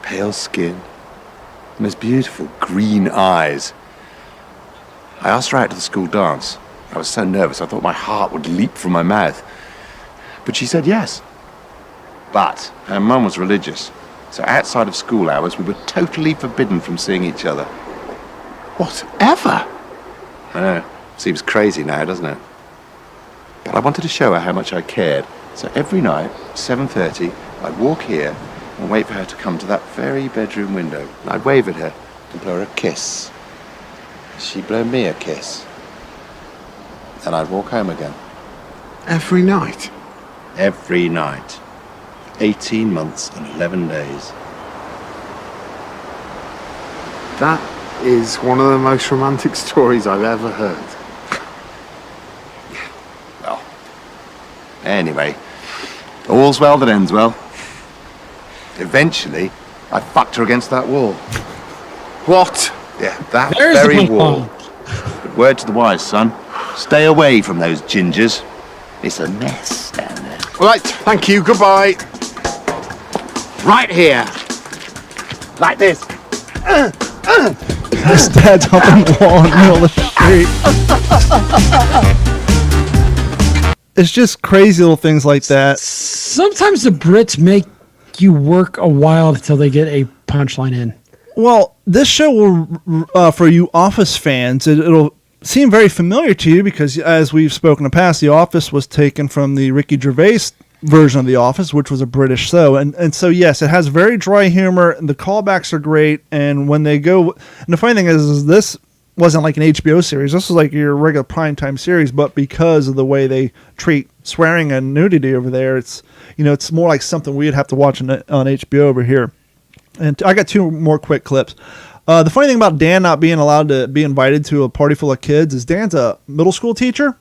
pale skin, and those beautiful green eyes. I asked her out to the school dance. I was so nervous I thought my heart would leap from my mouth. But she said yes. But her mum was religious, so outside of school hours we were totally forbidden from seeing each other. Whatever. I know, seems crazy now, doesn't it? But I wanted to show her how much I cared. So every night, 7:30, I'd walk here and wait for her to come to that very bedroom window. And I'd wave at her and blow her a kiss. She'd blow me a kiss. Then I'd walk home again. Every night? Every night. 18 months and 11 days. That is one of the most romantic stories I've ever heard. Well, anyway, all's well that ends well. Eventually, I fucked her against that wall. What? Yeah, that There's the very punch wall. line. But word to the wise, son. Stay away from those gingers. It's a mess down there. Right, thank you, goodbye. Right here. Like this. His dad's humping the wall in the middle of the street. It's just crazy little things like that. Sometimes the Brits make you work a while until they get a punchline in. Well, this show will, for you Office fans, it'll seem very familiar to you because, as we've spoken in the past, The Office was taken from the Ricky Gervais version of The Office, which was a British show. And so, yes, it has very dry humor, and the callbacks are great, and when they go... And the funny thing is this wasn't like an HBO series. This was like your regular primetime series, but because of the way they treat swearing and nudity over there, it's more like something we'd have to watch on HBO over here. And I got 2 more quick clips. The funny thing about Dan not being allowed to be invited to a party full of kids is Dan's a middle school teacher.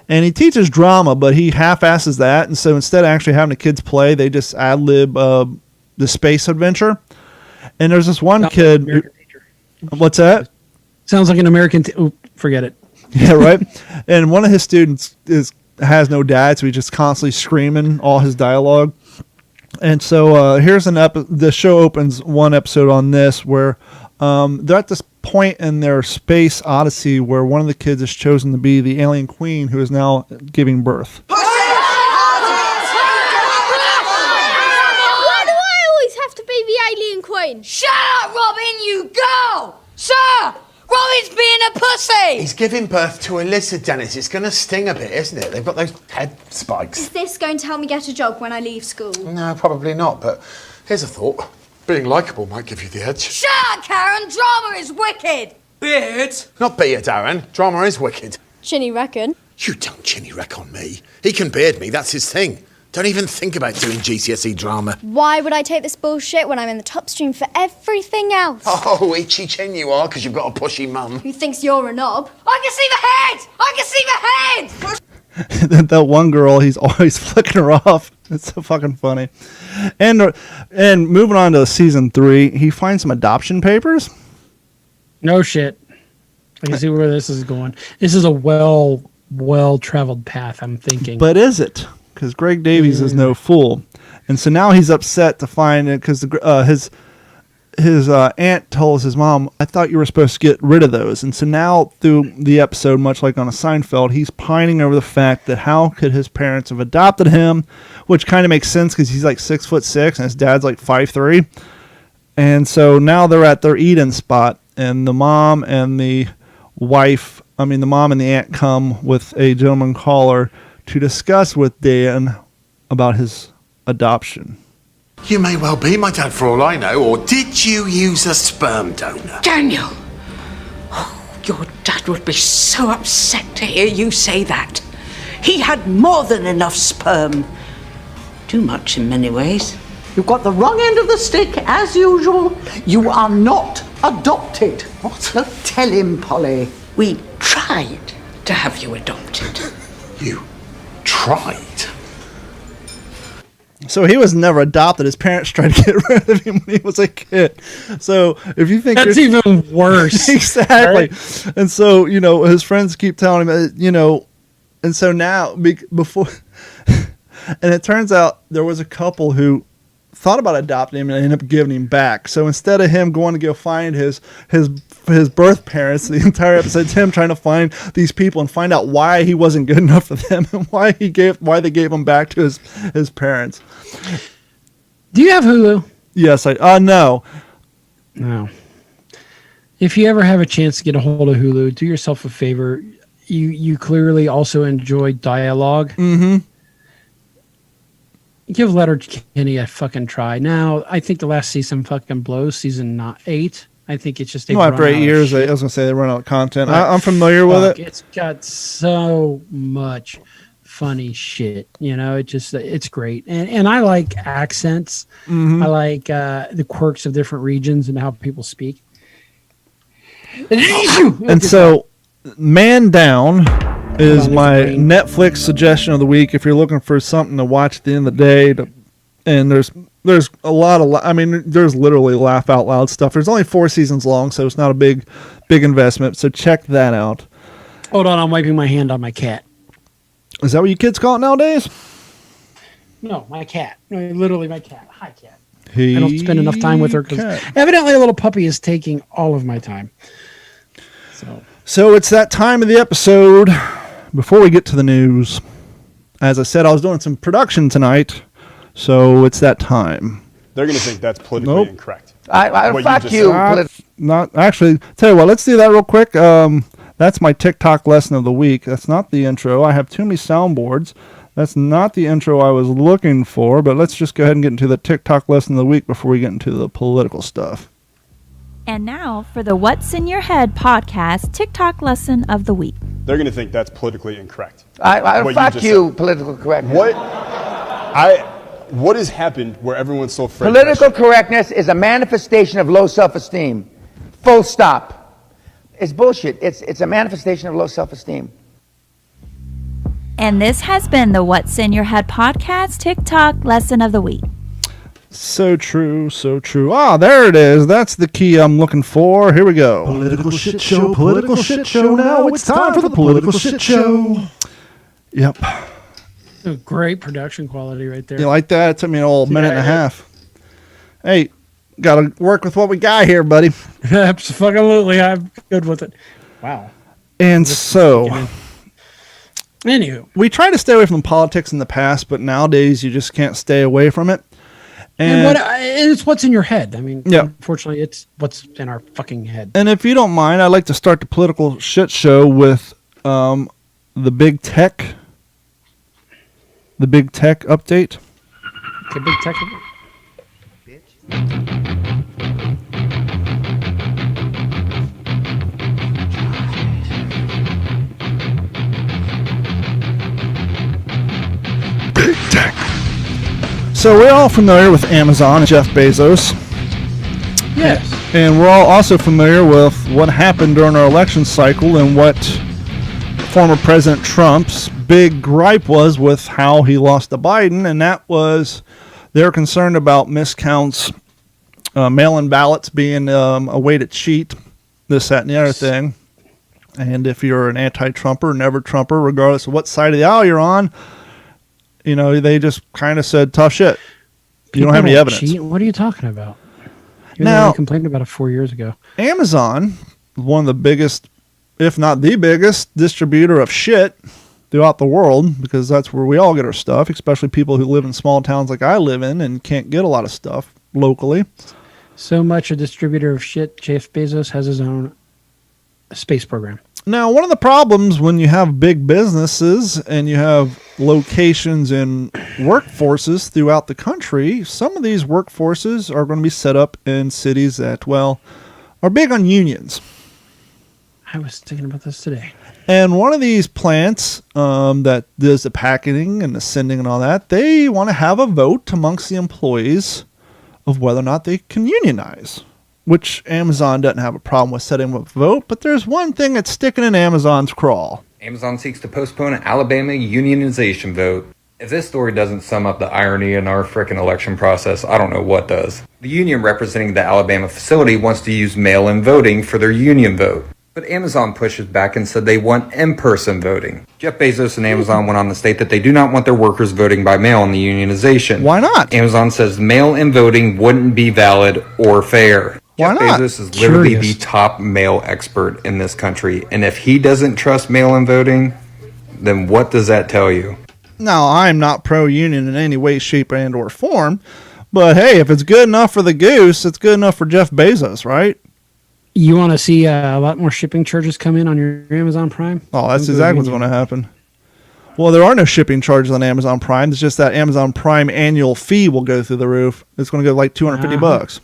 And he teaches drama, but he half-asses that. And so instead of actually having the kids play, they just ad-lib the space adventure. And there's this one kid. What's that? Sounds like an American. Forget it. Yeah, right. And one of his students has no dad, so he's just constantly screaming all his dialogue. And so here's the show opens one episode on this where they're at this point in their space odyssey where one of the kids is chosen to be the alien queen who is now giving birth. Why do I always have to be the alien queen? Shut up, Robin, you go! Sir! Robin's being a pussy! He's giving birth to Alyssa, Dennis. It's going to sting a bit, isn't it? They've got those head spikes. Is this going to help me get a job when I leave school? No, probably not, but here's a thought. Being likeable might give you the edge. Shut up, Karen! Drama is wicked! Beard! Not beard, Darren. Drama is wicked. Chinny reckon. You don't chinny wreck on me. He can beard me, that's his thing. Don't even think about doing GCSE drama. Why would I take this bullshit when I'm in the top stream for everything else? Oh, itchy chin you are, because you've got a pushy mum. Who thinks you're a knob? I can see the head! I can see the head! that one girl, he's always flicking her off. It's so fucking funny. And moving on to season 3, he finds some adoption papers. No shit. I can see where this is going. This is a well-traveled path, I'm thinking. But is it? Because Greg Davies is no fool. And so now he's upset to find it because his aunt tells his mom, I thought you were supposed to get rid of those. And so now through the episode, much like on a Seinfeld, he's pining over the fact that how could his parents have adopted him, which kind of makes sense because he's like 6'6" and his dad's like 5'3". And so now they're at their eat-in spot, and the mom and the aunt come with a gentleman caller to discuss with Dan about his adoption. You may well be my dad for all I know, or did you use a sperm donor? Daniel! Oh, your dad would be so upset to hear you say that. He had more than enough sperm. Too much in many ways. You've got the wrong end of the stick, as usual. You are not adopted. What? So tell him, Polly. We tried to have you adopted. You tried? So he was never adopted. His parents tried to get rid of him when he was a kid. So if you think that's even worse. Exactly. Right? And so, his friends keep telling him, and so now before, and it turns out there was a couple who thought about adopting him and ended up giving him back. So instead of him going to go find his birth parents, the entire episode's him trying to find these people and find out why he wasn't good enough for them and why they gave him back to his parents. Do you have Hulu? Yes, no. No. If you ever have a chance to get a hold of Hulu, do yourself a favor. You clearly also enjoy dialogue. Mm-hmm. Give Letterkenny a fucking try. Now, I think the last season fucking blows. Season 8. I think it's just... after 8 years, I was going to say they run out of content. I'm familiar with it. It's got so much funny shit. It's great. And I like accents. Mm-hmm. I like the quirks of different regions and how people speak. And so, Man Down is my Netflix suggestion of the week if you're looking for something to watch at the end of the day. And there's a lot of, there's literally laugh out loud stuff. There's only 4 seasons long, so it's not a big investment. So check that out. Hold on, I'm wiping my hand on my cat. Is that what you kids call it nowadays? No, my cat. No, literally my cat. Hi, cat. I don't spend enough time with her because evidently a little puppy is taking all of my time. So it's that time of the episode before we get to the news. As I said, I was doing some production tonight, so it's that time. They're going to think that's politically incorrect. Fuck you. Not actually. Tell you what, let's do that real quick. That's my TikTok lesson of the week. That's not the intro. I have too many soundboards. That's not the intro I was looking for, but let's just go ahead and get into the TikTok lesson of the week before we get into the political stuff. And now for the What's in Your Head podcast TikTok lesson of the week. They're going to think that's politically incorrect. Fuck you, political correctness. What has happened where everyone's so afraid? Political correctness is a manifestation of low self-esteem. Full stop. It's bullshit. It's a manifestation of low self-esteem. And this has been the What's in Your Head podcast TikTok lesson of the week. So true, so true. There it is. That's the key I'm looking for. Here we go. Political shit show. Now it's time for the political shit show. Yep. Great production quality right there. You like that? It took me a minute and a half. Hey, got to work with what we got here, buddy. Absolutely. I'm good with it. Wow. And so... Anywho. We try to stay away from politics in the past, but nowadays you just can't stay away from it. And it's what's in your head. Unfortunately, it's what's in our fucking head. And if you don't mind, I'd like to start the political shit show with the big tech update. Okay, big tech. Big tech. So we're all familiar with Amazon and Jeff Bezos. Yes. And we're all also familiar with what happened during our election cycle and what former President Trump's big gripe was with how he lost to Biden, and that was they're concerned about miscounts, mail-in ballots being a way to cheat, this, that, and the other thing. And if you're an anti-Trumper, never-Trumper, regardless of what side of the aisle you're on, you know, they just kind of said, tough shit. You don't have any evidence. Cheat? What are you talking about? Now, I complained about it 4 years ago. Amazon, one of the biggest, if not the biggest, distributor of shit throughout the world, because that's where we all get our stuff, especially people who live in small towns like I live in and can't get a lot of stuff locally. So much a distributor of shit, Jeff Bezos has his own space program. Now, one of the problems when you have big businesses and you have locations and workforces throughout the country, some of these workforces are going to be set up in cities that, well, are big on unions. I was thinking about this today. And one of these plants that does the packaging and the sending and all that, they want to have a vote amongst the employees of whether or not they can unionize, which Amazon doesn't have a problem with setting up a vote, but there's one thing that's sticking in Amazon's crawl. Amazon seeks to postpone an Alabama unionization vote. If this story doesn't sum up the irony in our frickin' election process, I don't know what does. The union representing the Alabama facility wants to use mail-in voting for their union vote. But Amazon pushes back and said they want in-person voting. Jeff Bezos and Amazon went on to state that they do not want their workers voting by mail in the unionization. Why not? Amazon says mail-in voting wouldn't be valid or fair. Why Jeff not? Bezos is literally the top mail expert in this country. And if he doesn't trust mail-in voting, then what does that tell you? Now, I'm not pro-union in any way, shape, and or form, but hey, if it's good enough for the goose, it's good enough for Jeff Bezos, right? You want to see a lot more shipping charges come in on your Amazon Prime? Oh, that's exactly what's going to happen. Well, there are no shipping charges on Amazon Prime. It's just that Amazon Prime annual fee will go through the roof. It's going to go like $250.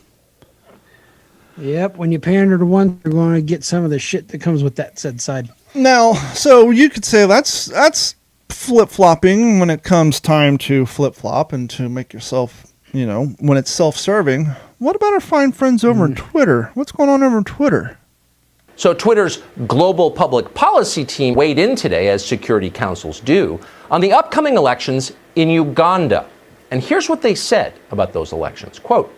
Yep, when you pander to one, you're going to get some of the shit that comes with that said side. Now, so you could say that's flip-flopping when it comes time to flip-flop and to make yourself, you know, when it's self-serving. What about our fine friends over on Twitter? What's going on over on Twitter? So Twitter's global public policy team weighed in today, as security councils do, on the upcoming elections in Uganda. And here's what they said about those elections. Quote,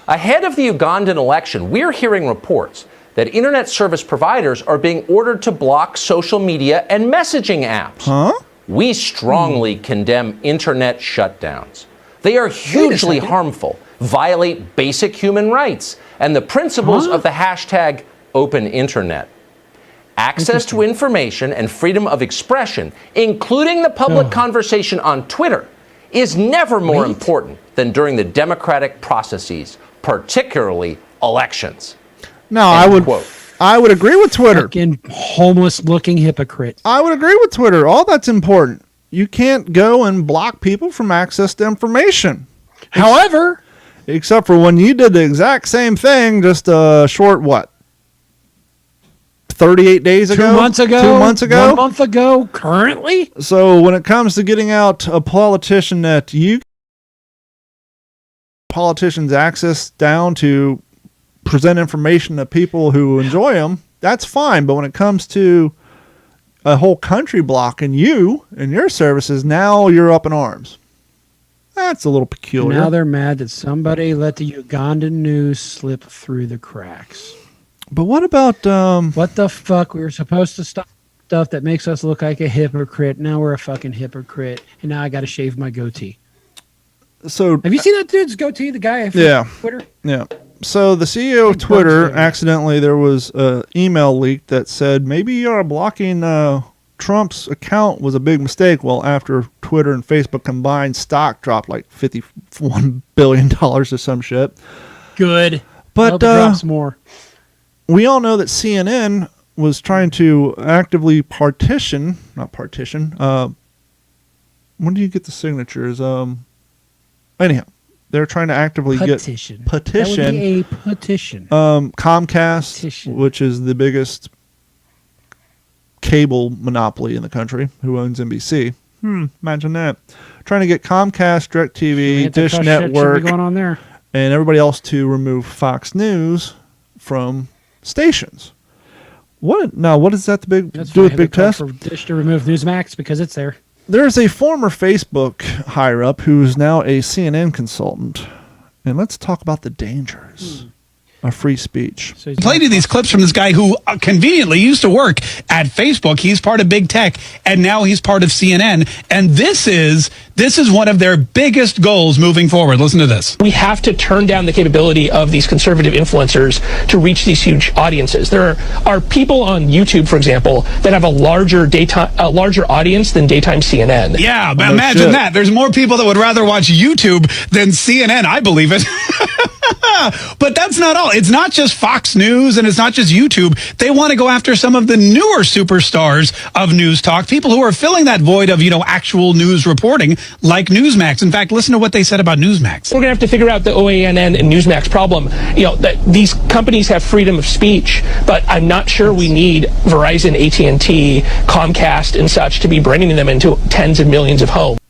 ahead of the Ugandan election, we're hearing reports that internet service providers are being ordered to block social media and messaging apps. Huh? We strongly condemn internet shutdowns. They are hugely harmful, violate basic human rights and the principles of the hashtag open internet. Access to information and freedom of expression, including the public conversation on Twitter, is never more important than during the democratic processes, particularly elections. No, I would agree with Twitter. Fucking homeless-looking hypocrite. I would agree with Twitter. All that's important. You can't go and block people from access to information. However, except for when you did the exact same thing just a short, 38 days ago? 2 months ago? 2 months ago? 1 month ago, currently? So when it comes to getting out a politician that you politicians access down to present information to people who enjoy them, that's fine. But when it comes to a whole country blocking you and your services, now you're up in arms. That's a little peculiar. Now they're mad that somebody let the Ugandan news slip through the cracks. But what about what the fuck? We were supposed to stop stuff that makes us look like a hypocrite. Now we're a fucking hypocrite, and now I got to shave my goatee. So have you seen that dude's goatee? The guy from Twitter. Yeah. So the CEO of Twitter accidentally, there was an email leak that said maybe blocking Trump's account was a big mistake. Well, after Twitter and Facebook combined, stock dropped like $51 billion or some shit. Good. But hope it drops more. We all know that CNN was trying to actively partition. When do you get the signatures? Anyhow, they're trying to actively petition. That would be a petition. Comcast, which is the biggest cable monopoly in the country, who owns NBC. Imagine that. Trying to get Comcast, DirecTV, Dish Network, going on there, and everybody else to remove Fox News from stations. What does that do with Big Test? For Dish to remove Newsmax because it's there. there's a former Facebook higher up who's now a CNN consultant. And let's talk about the dangers of free speech. Played you these clips from this guy who conveniently used to work at Facebook. He's part of big tech, and now he's part of CNN. And this is one of their biggest goals moving forward. Listen to this. We have to turn down the capability of these conservative influencers to reach these huge audiences. There are people on YouTube, for example, that have a larger audience than daytime CNN. Yeah, but imagine that. There's more people that would rather watch YouTube than CNN. I believe it. But that's not all. It's not just Fox News and it's not just YouTube. They want to go after some of the newer superstars of news talk, people who are filling that void of, actual news reporting, like Newsmax. In fact, listen to what they said about Newsmax. We're going to have to figure out the OANN and Newsmax problem. That these companies have freedom of speech, but I'm not sure we need Verizon, AT&T, Comcast, and such to be bringing them into tens of millions of homes.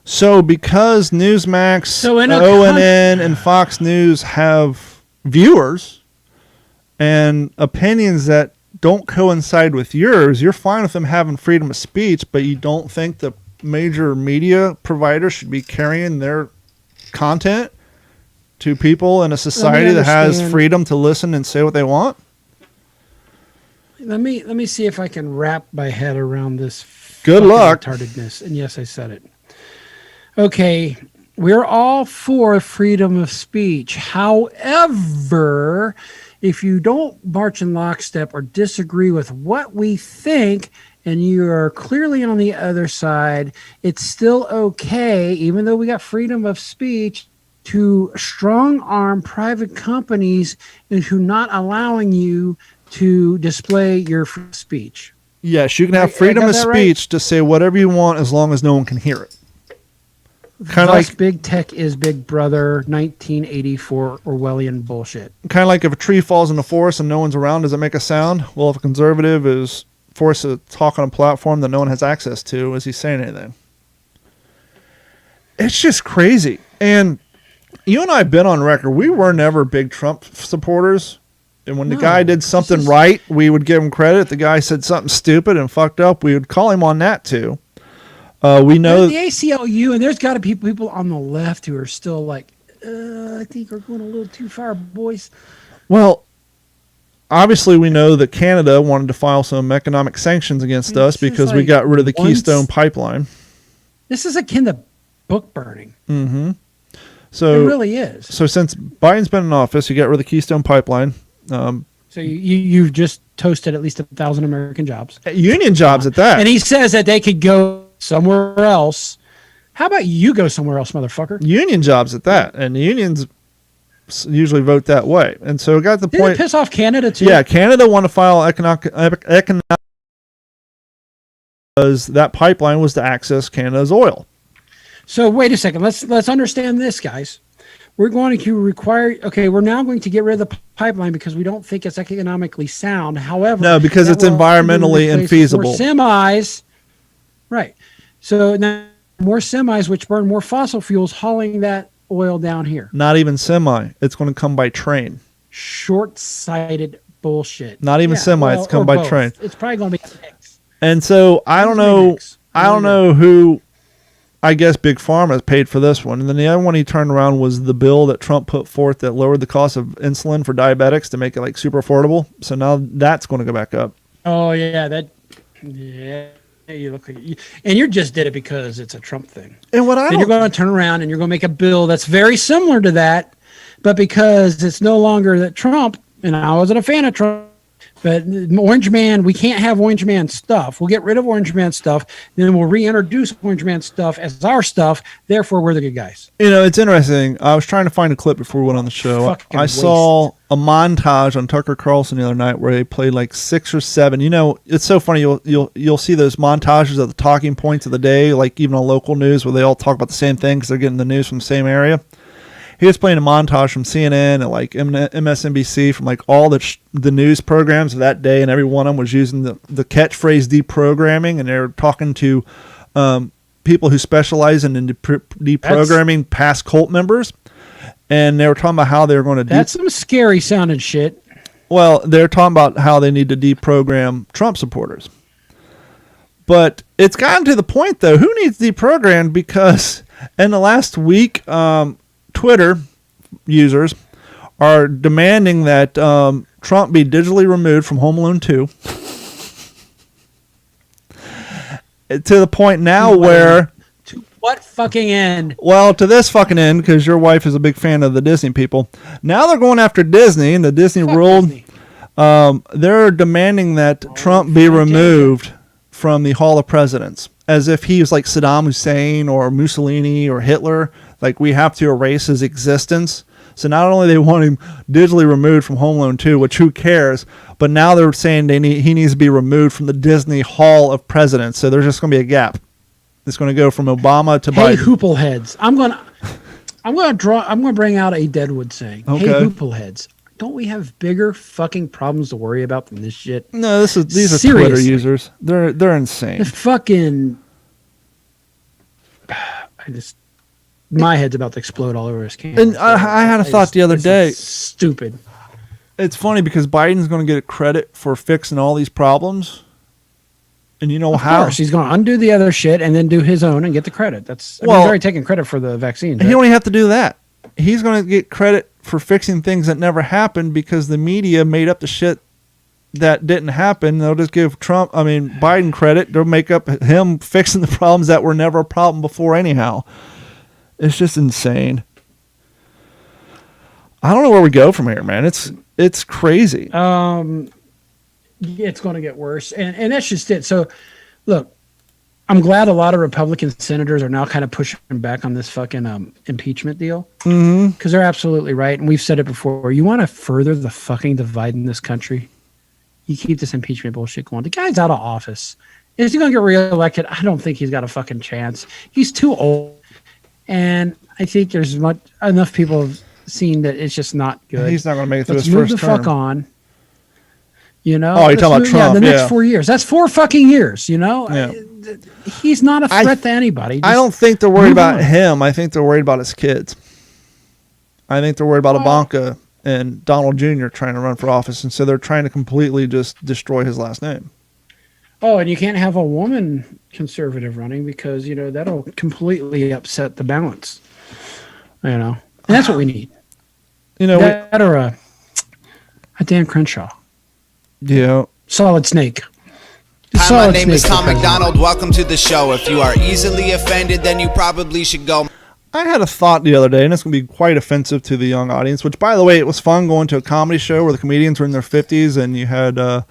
So because Newsmax, ONN, and Fox News have viewers and opinions that don't coincide with yours, you're fine with them having freedom of speech, but you don't think the major media providers should be carrying their content to people in a society that has freedom to listen and say what they want? Let me see if I can wrap my head around this. Good luck. Retardedness. And yes, I said it. Okay, we're all for freedom of speech. However, if you don't march in lockstep or disagree with what we think, and you are clearly on the other side, it's still okay, even though we got freedom of speech, to strong arm private companies into not allowing you to display your free speech. Yes, you can have freedom of speech to say whatever you want as long as no one can hear it. Kind of like big tech is Big Brother 1984 Orwellian bullshit. Kind of like if a tree falls in the forest and no one's around, does it make a sound? Well, if a conservative is forced to talk on a platform that no one has access to, is he saying anything? It's just crazy. And you and I have been on record. We were never big Trump supporters. And when the guy did something right, we would give him credit. If the guy said something stupid and fucked up, we would call him on that too. We know the ACLU, and there's got to be people on the left who are still like, I think we're going a little too far, boys. Well, obviously we know that Canada wanted to file some economic sanctions against us because we got rid of the Keystone Pipeline. This is akin to book burning. Mm-hmm. So it really is. So since Biden's been in office, you got rid of the Keystone Pipeline. So you've just toasted at least 1,000 American jobs. Union jobs at that. And he says that they could go somewhere else. How about you go somewhere else, motherfucker? Union jobs at that. And the unions usually vote that way. And so it got to the point. Did it piss off Canada too? Yeah, Canada wanted to file economic because that pipeline was to access Canada's oil. So wait a second. Let's understand this, guys. We're going to require. Okay, we're now going to get rid of the pipeline because we don't think it's economically sound. However, no, because it's environmentally infeasible. More semis, right? So now more semis, which burn more fossil fuels, hauling that oil down here. Not even semi. It's going to come by train. Short-sighted bullshit. Not even semi. It's come by train. It's probably going to be a mix. And so I don't know. I don't know who. I guess Big Pharma paid for this one. And then the other one he turned around was the bill that Trump put forth that lowered the cost of insulin for diabetics to make it like super affordable. So now that's going to go back up. Oh, yeah. You look like and you just did it because it's a Trump thing. And what you're going to turn around and you're going to make a bill that's very similar to that, but because it's no longer that Trump, and I wasn't a fan of Trump, but Orange Man, we can't have Orange Man stuff. We'll get rid of Orange Man stuff, then we'll reintroduce Orange Man stuff as our stuff. Therefore, we're the good guys. You know, it's interesting. I was trying to find a clip before we went on the show. I saw a montage on Tucker Carlson the other night where they played like 6 or 7. You know, it's so funny. You'll see those montages of the talking points of the day, like even on local news, where they all talk about the same thing because they're getting the news from the same area. He was playing a montage from CNN and like MSNBC from like all the news programs of that day, and every one of them was using the catchphrase deprogramming, and they were talking to people who specialize in deprogramming past cult members, and they were talking about how they were going to do. That's some scary sounding shit. Well, they're talking about how they need to deprogram Trump supporters. But it's gotten to the point, though, who needs deprogrammed? Because in the last week, Twitter users are demanding that Trump be digitally removed from Home Alone 2. To the point now where... To what fucking end? Well, to this fucking end, because your wife is a big fan of the Disney people. Now they're going after Disney and the Disney World. They're demanding that Trump be removed from the Hall of Presidents, as if he was like Saddam Hussein or Mussolini or Hitler. Like, we have to erase his existence. So not only they want him digitally removed from Home Alone 2, which who cares, but now they're saying he needs to be removed from the Disney Hall of Presidents. So there's just going to be a gap. It's going to go from Obama to Biden. Hey, hoopleheads. I'm going to bring out a Deadwood saying. Okay. Hey, hoopleheads. Don't we have bigger fucking problems to worry about than this shit? No, these are Seriously. Twitter users. They're insane. The fucking... My head's about to explode all over his camera. And I had a thought the other day. Stupid. It's funny because Biden's going to get credit for fixing all these problems. And you know Of how? course, he's going to undo the other shit and then do his own and get the credit. He's already taking credit for the vaccine. He don't even have to do that. He's going to get credit for fixing things that never happened because the media made up the shit that didn't happen. They'll just give Biden credit. They'll make up him fixing the problems that were never a problem before anyhow. It's just insane. I don't know where we go from here, man. It's crazy. It's going to get worse. And that's just it. So, look, I'm glad a lot of Republican senators are now kind of pushing back on this fucking impeachment deal. Because they're absolutely right. And we've said it before. You want to further the fucking divide in this country? You keep this impeachment bullshit going. The guy's out of office. Is he going to get reelected? I don't think he's got a fucking chance. He's too old. And I think there's enough people have seen that it's just not good. He's not going to make it through Let's his move first the term. fuck on. You know? Oh, you're talking about Trump, the next yeah. 4 years. That's 4 fucking years, you know? Yeah. He's not a threat to anybody. I don't think they're worried about him. I think they're worried about his kids. I think they're worried about Ivanka and Donald Jr. trying to run for office. And so they're trying to completely just destroy his last name. Oh, and you can't have a woman conservative running because, you know, that'll completely upset the balance. You know, and that's what we need. You know, that or a Dan Crenshaw. Yeah. Solid Snake. Hi, my name is Tom McDonald. Welcome to the show. If you are easily offended, then you probably should go. I had a thought the other day, and it's going to be quite offensive to the young audience, which, by the way, it was fun going to a comedy show where the comedians were in their 50s and you had a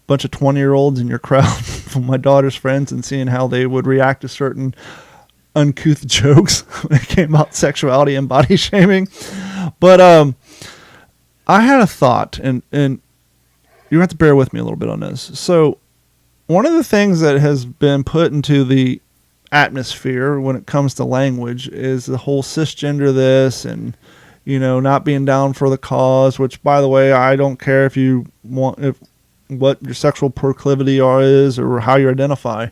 bunch of 20-year-olds in your crowd from my daughter's friends and seeing how they would react to certain uncouth jokes when it came about sexuality and body shaming. But I had a thought, and you have to bear with me a little bit on this. So one of the things that has been put into the atmosphere when it comes to language is the whole cisgender this and, you know, not being down for the cause, which, by the way, I don't care if you want what your sexual proclivity is or how you identify.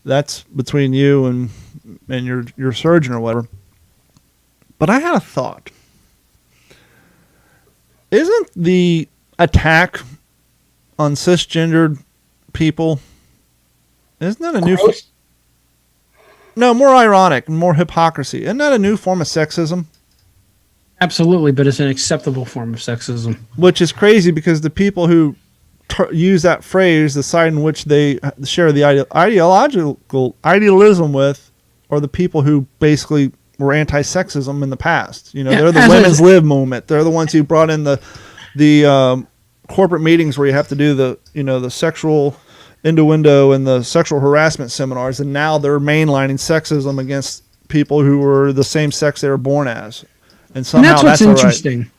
That's between you and your surgeon or whatever. But I had a thought. Isn't the attack on cisgendered people, isn't that a new... No, more ironic and more hypocrisy. Isn't that a new form of sexism? Absolutely, but it's an acceptable form of sexism. Which is crazy because the people who use that phrase, the side in which they share the idealism with, are the people who basically were anti-sexism in the past. You know, they're the women's lib movement. They're the ones who brought in the corporate meetings where you have to do the sexual innuendo and the sexual harassment seminars, and now they're mainlining sexism against people who were the same sex they were born as. And somehow that's what's that's interesting. Right.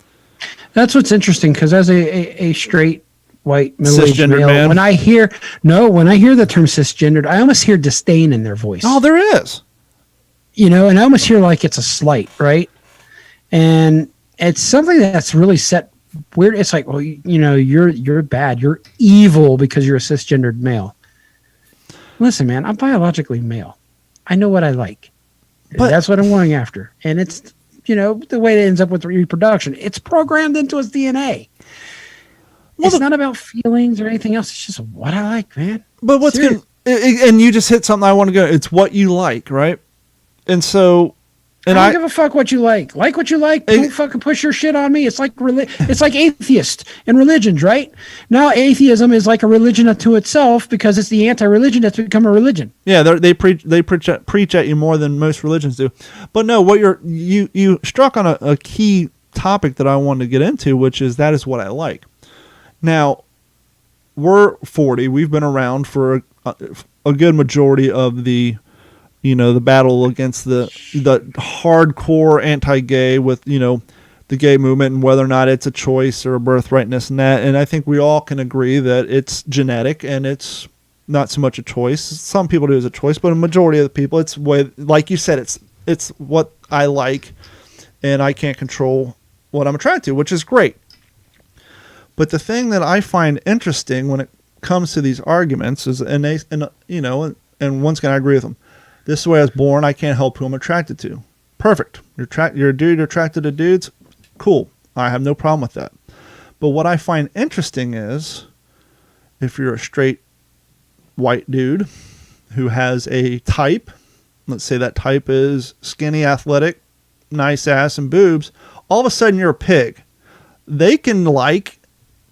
That's what's interesting because as a straight white middle-aged Cisgendered male, man. when I hear the term cisgendered, I almost hear disdain in their voice. Oh, there is. You know, and I almost hear like it's a slight, right? And it's something that's really set weird. It's like, well, you know, you're bad, you're evil because you're a cisgendered male. Listen, man, I'm biologically male. I know what I like. But that's what I'm going after. And it's, you know, the way it ends up with reproduction. It's programmed into his DNA. Well, it's not about feelings or anything else. It's just what I like, man. But what's And you just hit something I want to go. It's what you like, right? And so, and I don't give a fuck what you like. Like what you like. Don't fucking push your shit on me. It's like it's like atheists and religions, right? Now atheism is like a religion unto itself because it's the anti-religion that's become a religion. Yeah, they preach at you more than most religions do. But no, what you struck on a key topic that I wanted to get into, which is that is what I like. Now, we're 40. We've been around for a good majority of the battle against the hardcore anti-gay with, the gay movement and whether or not it's a choice or a birthright and this and that. And I think we all can agree that it's genetic and it's not so much a choice. Some people do it as a choice, but a majority of the people, it's like you said, it's what I like and I can't control what I'm attracted to, which is great. But the thing that I find interesting when it comes to these arguments is, and once again, I agree with them. This is the way I was born. I can't help who I'm attracted to. Perfect. You're a dude, you're attracted to dudes. Cool. I have no problem with that. But what I find interesting is if you're a straight white dude who has a type, let's say that type is skinny, athletic, nice ass and boobs, all of a sudden you're a pig. They can like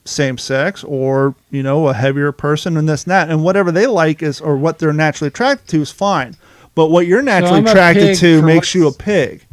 same sex or, a heavier person and this and that. And whatever they like is, or what they're naturally attracted to is fine. But what you're naturally attracted to makes you a pig.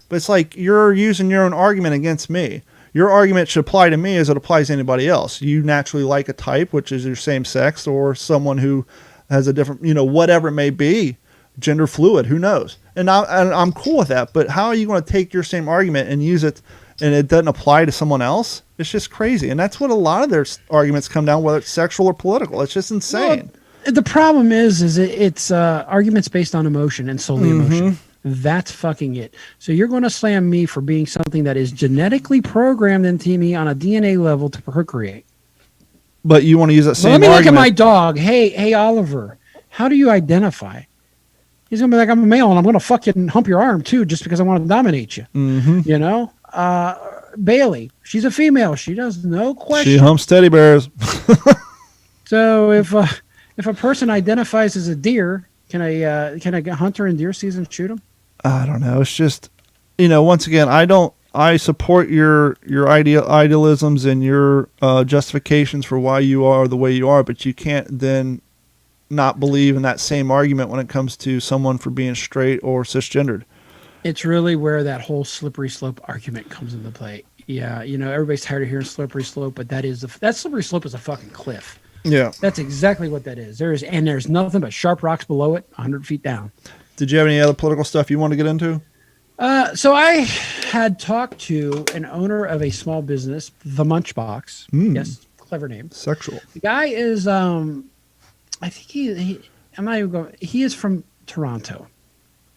But it's like you're using your own argument against me. Your argument should apply to me as it applies to anybody else. You naturally like a type, which is your same sex, or someone who has a different, whatever it may be, gender fluid, who knows? And I'm cool with that. But how are you going to take your same argument and use it and it doesn't apply to someone else? It's just crazy. And that's what a lot of their arguments come down, whether it's sexual or political. It's just insane. Well, the problem is it's arguments based on emotion and solely emotion. That's fucking it. So you're going to slam me for being something that is genetically programmed into me on a DNA level to procreate. But you want to use that same argument. Let me argument. look at my dog. Hey, Oliver, how do you identify? He's going to be like, I'm a male and I'm going to fucking hump your arm too just because I want to dominate you. Bailey, she's a female. She does no question. She humps teddy bears. So if a person identifies as a deer, can I hunt her in deer season and shoot him? I don't know. It's just, once again, I support your idealisms and your justifications for why you are the way you are, but you can't then not believe in that same argument when it comes to someone for being straight or cisgendered. It's really where that whole slippery slope argument comes into play. Yeah, everybody's tired of hearing slippery slope, but that slippery slope is a fucking cliff. Yeah. That's exactly what that is. There's nothing but sharp rocks below it, 100 feet down. Did you have any other political stuff you want to get into? So I had talked to an owner of a small business, The Munchbox. Yes, clever name. Sexual. The guy is, I think I'm not even going, he is from Toronto.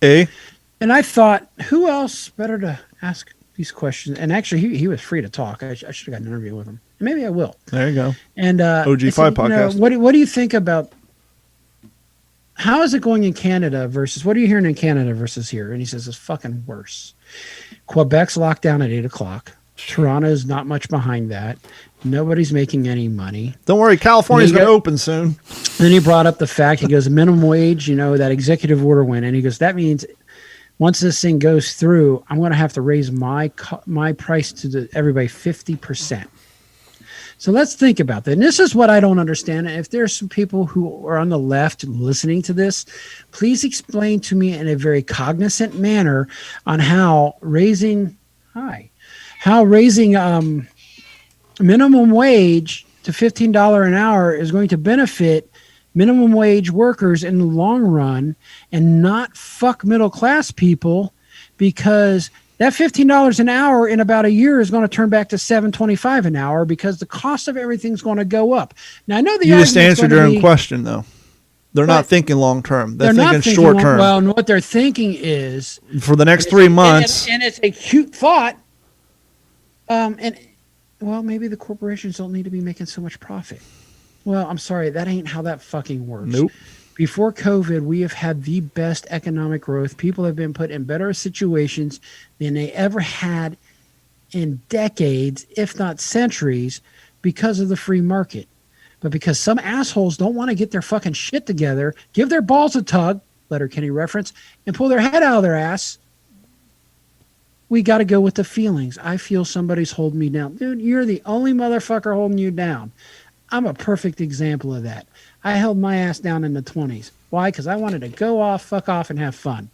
And I thought, who else better to ask these questions? And actually, he was free to talk. I should have got an interview with him. Maybe I will. There you go. And OG5 podcast. What do you think about how is it going in Canada versus what are you hearing in Canada versus here? And he says it's fucking worse. Quebec's locked down at 8:00. Toronto is not much behind that. Nobody's making any money. Don't worry, California's going to open soon. Then he brought up the fact, he goes, minimum wage, that executive order went, and he goes, that means once this thing goes through, I'm going to have to raise my price to everybody 50%. So let's think about that. And this is what I don't understand. If there's some people who are on the left listening to this, please explain to me in a very cognizant manner on how raising minimum wage to $15 an hour is going to benefit minimum wage workers in the long run and not fuck middle class people, because that $15 an hour in about a year is going to turn back to $7.25 an hour because the cost of everything's going to go up. Now I know you just answered your own question though. They're not thinking long term. They're thinking short term. Well, and what they're thinking is for the next 3 months. And it's a cute thought. Maybe the corporations don't need to be making so much profit. Well, I'm sorry, that ain't how that fucking works. Nope. Before COVID, we have had the best economic growth. People have been put in better situations than they ever had in decades, if not centuries, because of the free market. But because some assholes don't want to get their fucking shit together, give their balls a tug, Letterkenny reference, and pull their head out of their ass, we got to go with the feelings. I feel somebody's holding me down. Dude, you're the only motherfucker holding you down. I'm a perfect example of that. I held my ass down in the 20s. Why? Because I wanted to go off, fuck off, and have fun.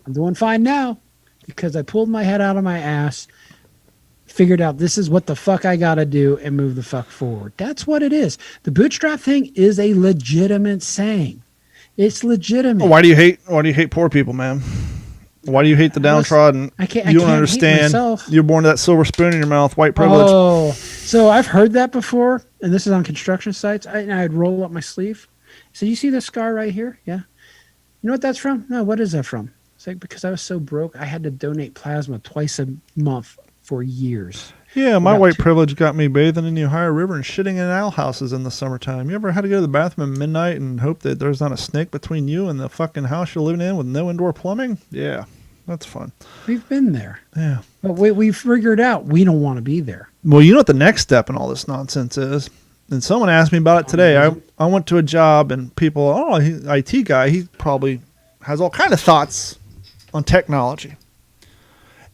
I'm doing fine now because I pulled my head out of my ass, figured out this is what the fuck I got to do, and move the fuck forward. That's what it is. The bootstrap thing is a legitimate saying. It's legitimate. Why do you hate poor people, man? Why do you hate the downtrodden? I can't You don't hate understand. myself. You're born to that silver spoon in your mouth, white privilege. Oh, so I've heard that before, and this is on construction sites. I'd roll up my sleeve. So you see this scar right here? Yeah. You know what that's from? No, what is that from? It's like because I was so broke, I had to donate plasma twice a month for years. Yeah, my white privilege got me bathing in the Ohio River and shitting in outhouses in the summertime. You ever had to go to the bathroom at midnight and hope that there's not a snake between you and the fucking house you're living in with no indoor plumbing? Yeah, that's fun. We've been there. Yeah. But we figured out we don't want to be there. Well, you know what the next step in all this nonsense is? And someone asked me about it today. I went to a job and people, he's an IT guy. He probably has all kind of thoughts on technology.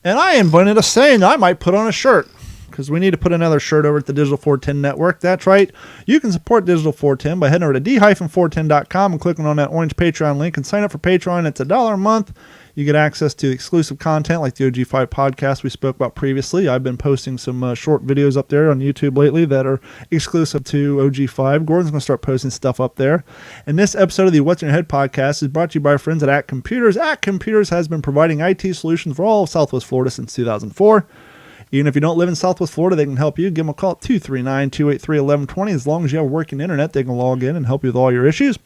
And I invented a saying I might put on a shirt because we need to put another shirt over at the Digital 410 Network. That's right. You can support Digital 410 by heading over to d-410.com and clicking on that orange Patreon link and sign up for Patreon. It's $1 a month. You get access to exclusive content like the OG5 podcast we spoke about previously. I've been posting some short videos up there on YouTube lately that are exclusive to OG5. Gordon's going to start posting stuff up there. And this episode of the What's in Your Head podcast is brought to you by our friends at Act Computers. Act Computers has been providing IT solutions for all of Southwest Florida since 2004. Even if you don't live in Southwest Florida, they can help you. Give them a call at 239-283-1120. As long as you have working internet, they can log in and help you with all your issues.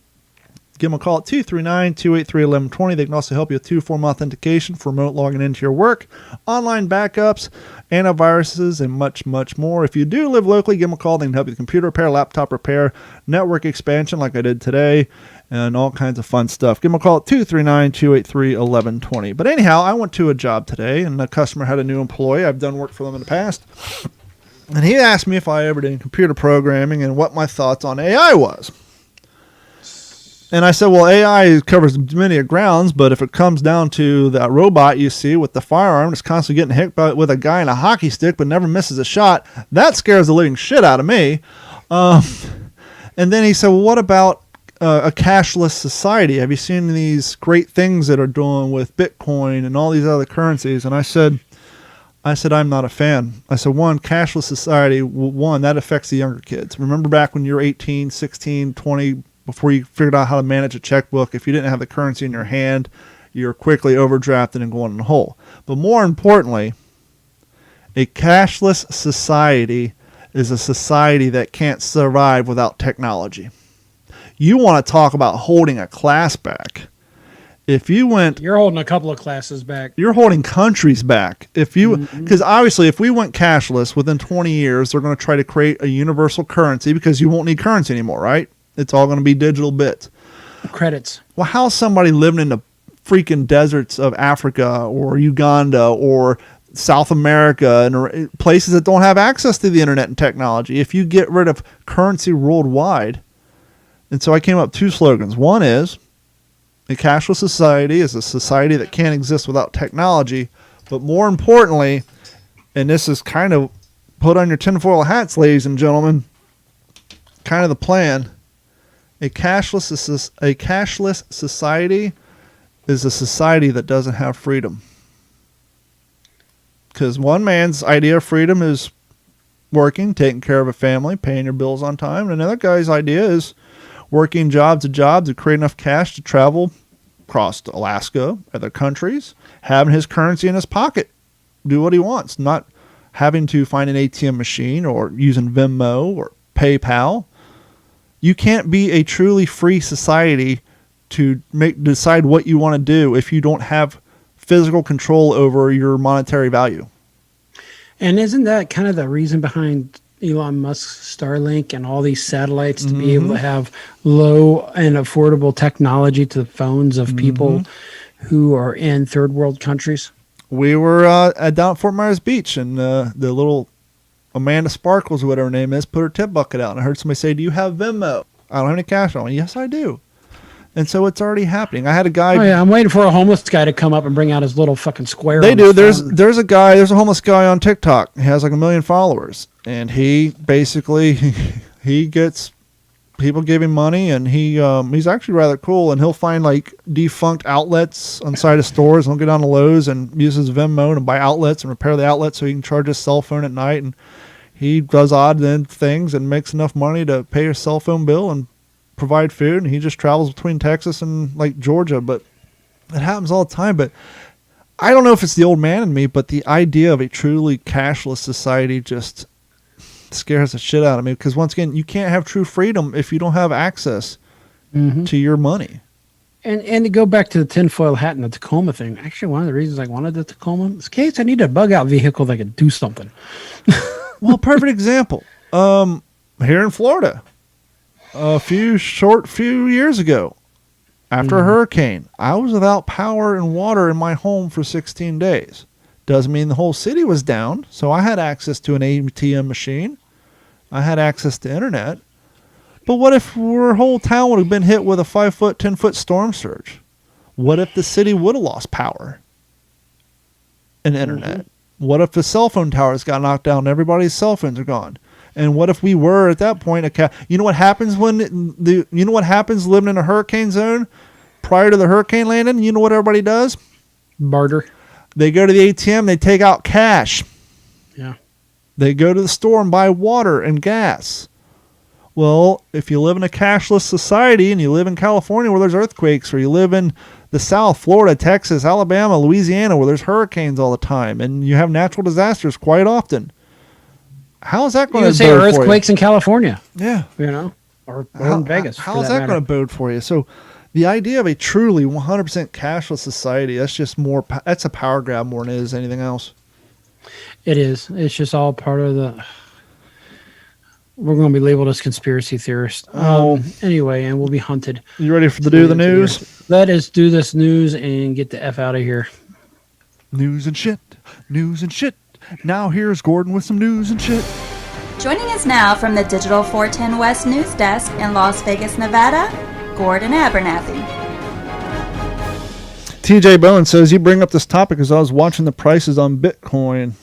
Give them a call at 239-283-1120. They can also help you with 2-form authentication for remote logging into your work, online backups, antiviruses, and much, much more. If you do live locally, give them a call. They can help you with computer repair, laptop repair, network expansion like I did today, and all kinds of fun stuff. Give them a call at 239-283-1120. But anyhow, I went to a job today, and the customer had a new employee. I've done work for them in the past. And he asked me if I ever did computer programming and what my thoughts on AI was. And I said, well, AI covers many grounds, but if it comes down to that robot you see with the firearm that's constantly getting hit with a guy in a hockey stick but never misses a shot, that scares the living shit out of me. And then he said, well, what about a cashless society? Have you seen these great things that are doing with Bitcoin and all these other currencies? And I said, I'm not a fan. I said, one, cashless society, that affects the younger kids. Remember back when you were 18, 16, 20, before you figured out how to manage a checkbook, if you didn't have the currency in your hand, you're quickly overdrafted and going in the hole. But more importantly, a cashless society is a society that can't survive without technology. You want to talk about holding a class back. If you went... You're holding a couple of classes back. You're holding countries back. Because obviously if we went cashless, within 20 years, they're going to try to create a universal currency because you won't need currency anymore, right? It's all going to be digital bits. Credits. Well, how's somebody living in the freaking deserts of Africa or Uganda or South America and places that don't have access to the internet and technology if you get rid of currency worldwide? And so I came up with two slogans. One is, a cashless society is a society that can't exist without technology. But more importantly, and this is kind of put on your tinfoil hats, ladies and gentlemen, kind of the plan. A cashless society is a society that doesn't have freedom. Because one man's idea of freedom is working, taking care of a family, paying your bills on time. And another guy's idea is working job to create enough cash to travel across Alaska, other countries, having his currency in his pocket, do what he wants, not having to find an ATM machine or using Venmo or PayPal. You can't be a truly free society to decide what you want to do if you don't have physical control over your monetary value. And isn't that kind of the reason behind Elon Musk's Starlink and all these satellites to be able to have low and affordable technology to the phones of people who are in third world countries? We were down at Fort Myers Beach, and the little Amanda Sparkles, or whatever her name is, put her tip bucket out. And I heard somebody say, "Do you have Venmo?" I don't have any cash on me. Yes, I do. And so it's already happening. I had a guy. Oh, yeah, I'm waiting for a homeless guy to come up and bring out his little fucking square. They on do. his phone. There's a homeless guy on TikTok. He has like 1 million followers, and he basically he gets people give him money, and he's actually rather cool. And he'll find like defunct outlets on side of stores, and he'll get on the Lowe's and use his Venmo to buy outlets and repair the outlets so he can charge his cell phone at night. And he does odd things and makes enough money to pay his cell phone bill and provide food. And he just travels between Texas and like Georgia, but it happens all the time. But I don't know if it's the old man in me, but the idea of a truly cashless society just scares the shit out of me, because once again, you can't have true freedom if you don't have access to your money. And to go back to the tinfoil hat and the Tacoma thing, actually one of the reasons I wanted the Tacoma is in case I need a bug out vehicle that could do something. Well, perfect example. Here in Florida, a few years ago, after a hurricane, I was without power and water in my home for 16 days. Doesn't mean the whole city was down, so I had access to an ATM machine. I had access to internet. But what if our whole town would have been hit with a 5-foot, 10-foot storm surge? What if the city would have lost power and internet? What if the cell phone towers got knocked down and everybody's cell phones are gone? And what if we were at that point you know what happens living in a hurricane zone prior to the hurricane landing? You know what everybody does? Barter. They go to the ATM, they take out cash. Yeah. They go to the store and buy water and gas. Well, if you live in a cashless society and you live in California where there's earthquakes, or you live in the South, Florida, Texas, Alabama, Louisiana, where there's hurricanes all the time and you have natural disasters quite often, how is that going to say bode for you? earthquakes in California? Yeah. You know, or in Vegas. How is that going to bode for you? So the idea of a truly 100% cashless society, that's a power grab more than it is anything else. It is. It's just all part of we're going to be labeled as conspiracy theorists. Anyway, and we'll be hunted. You ready to do the news? Let us do this news and get the F out of here. News and shit. News and shit. Now here's Gordon with some news and shit. Joining us now from the Digital 410 West News Desk in Las Vegas, Nevada, Gordon Abernathy. TJ Bowen says, you bring up this topic because I was watching the prices on Bitcoin.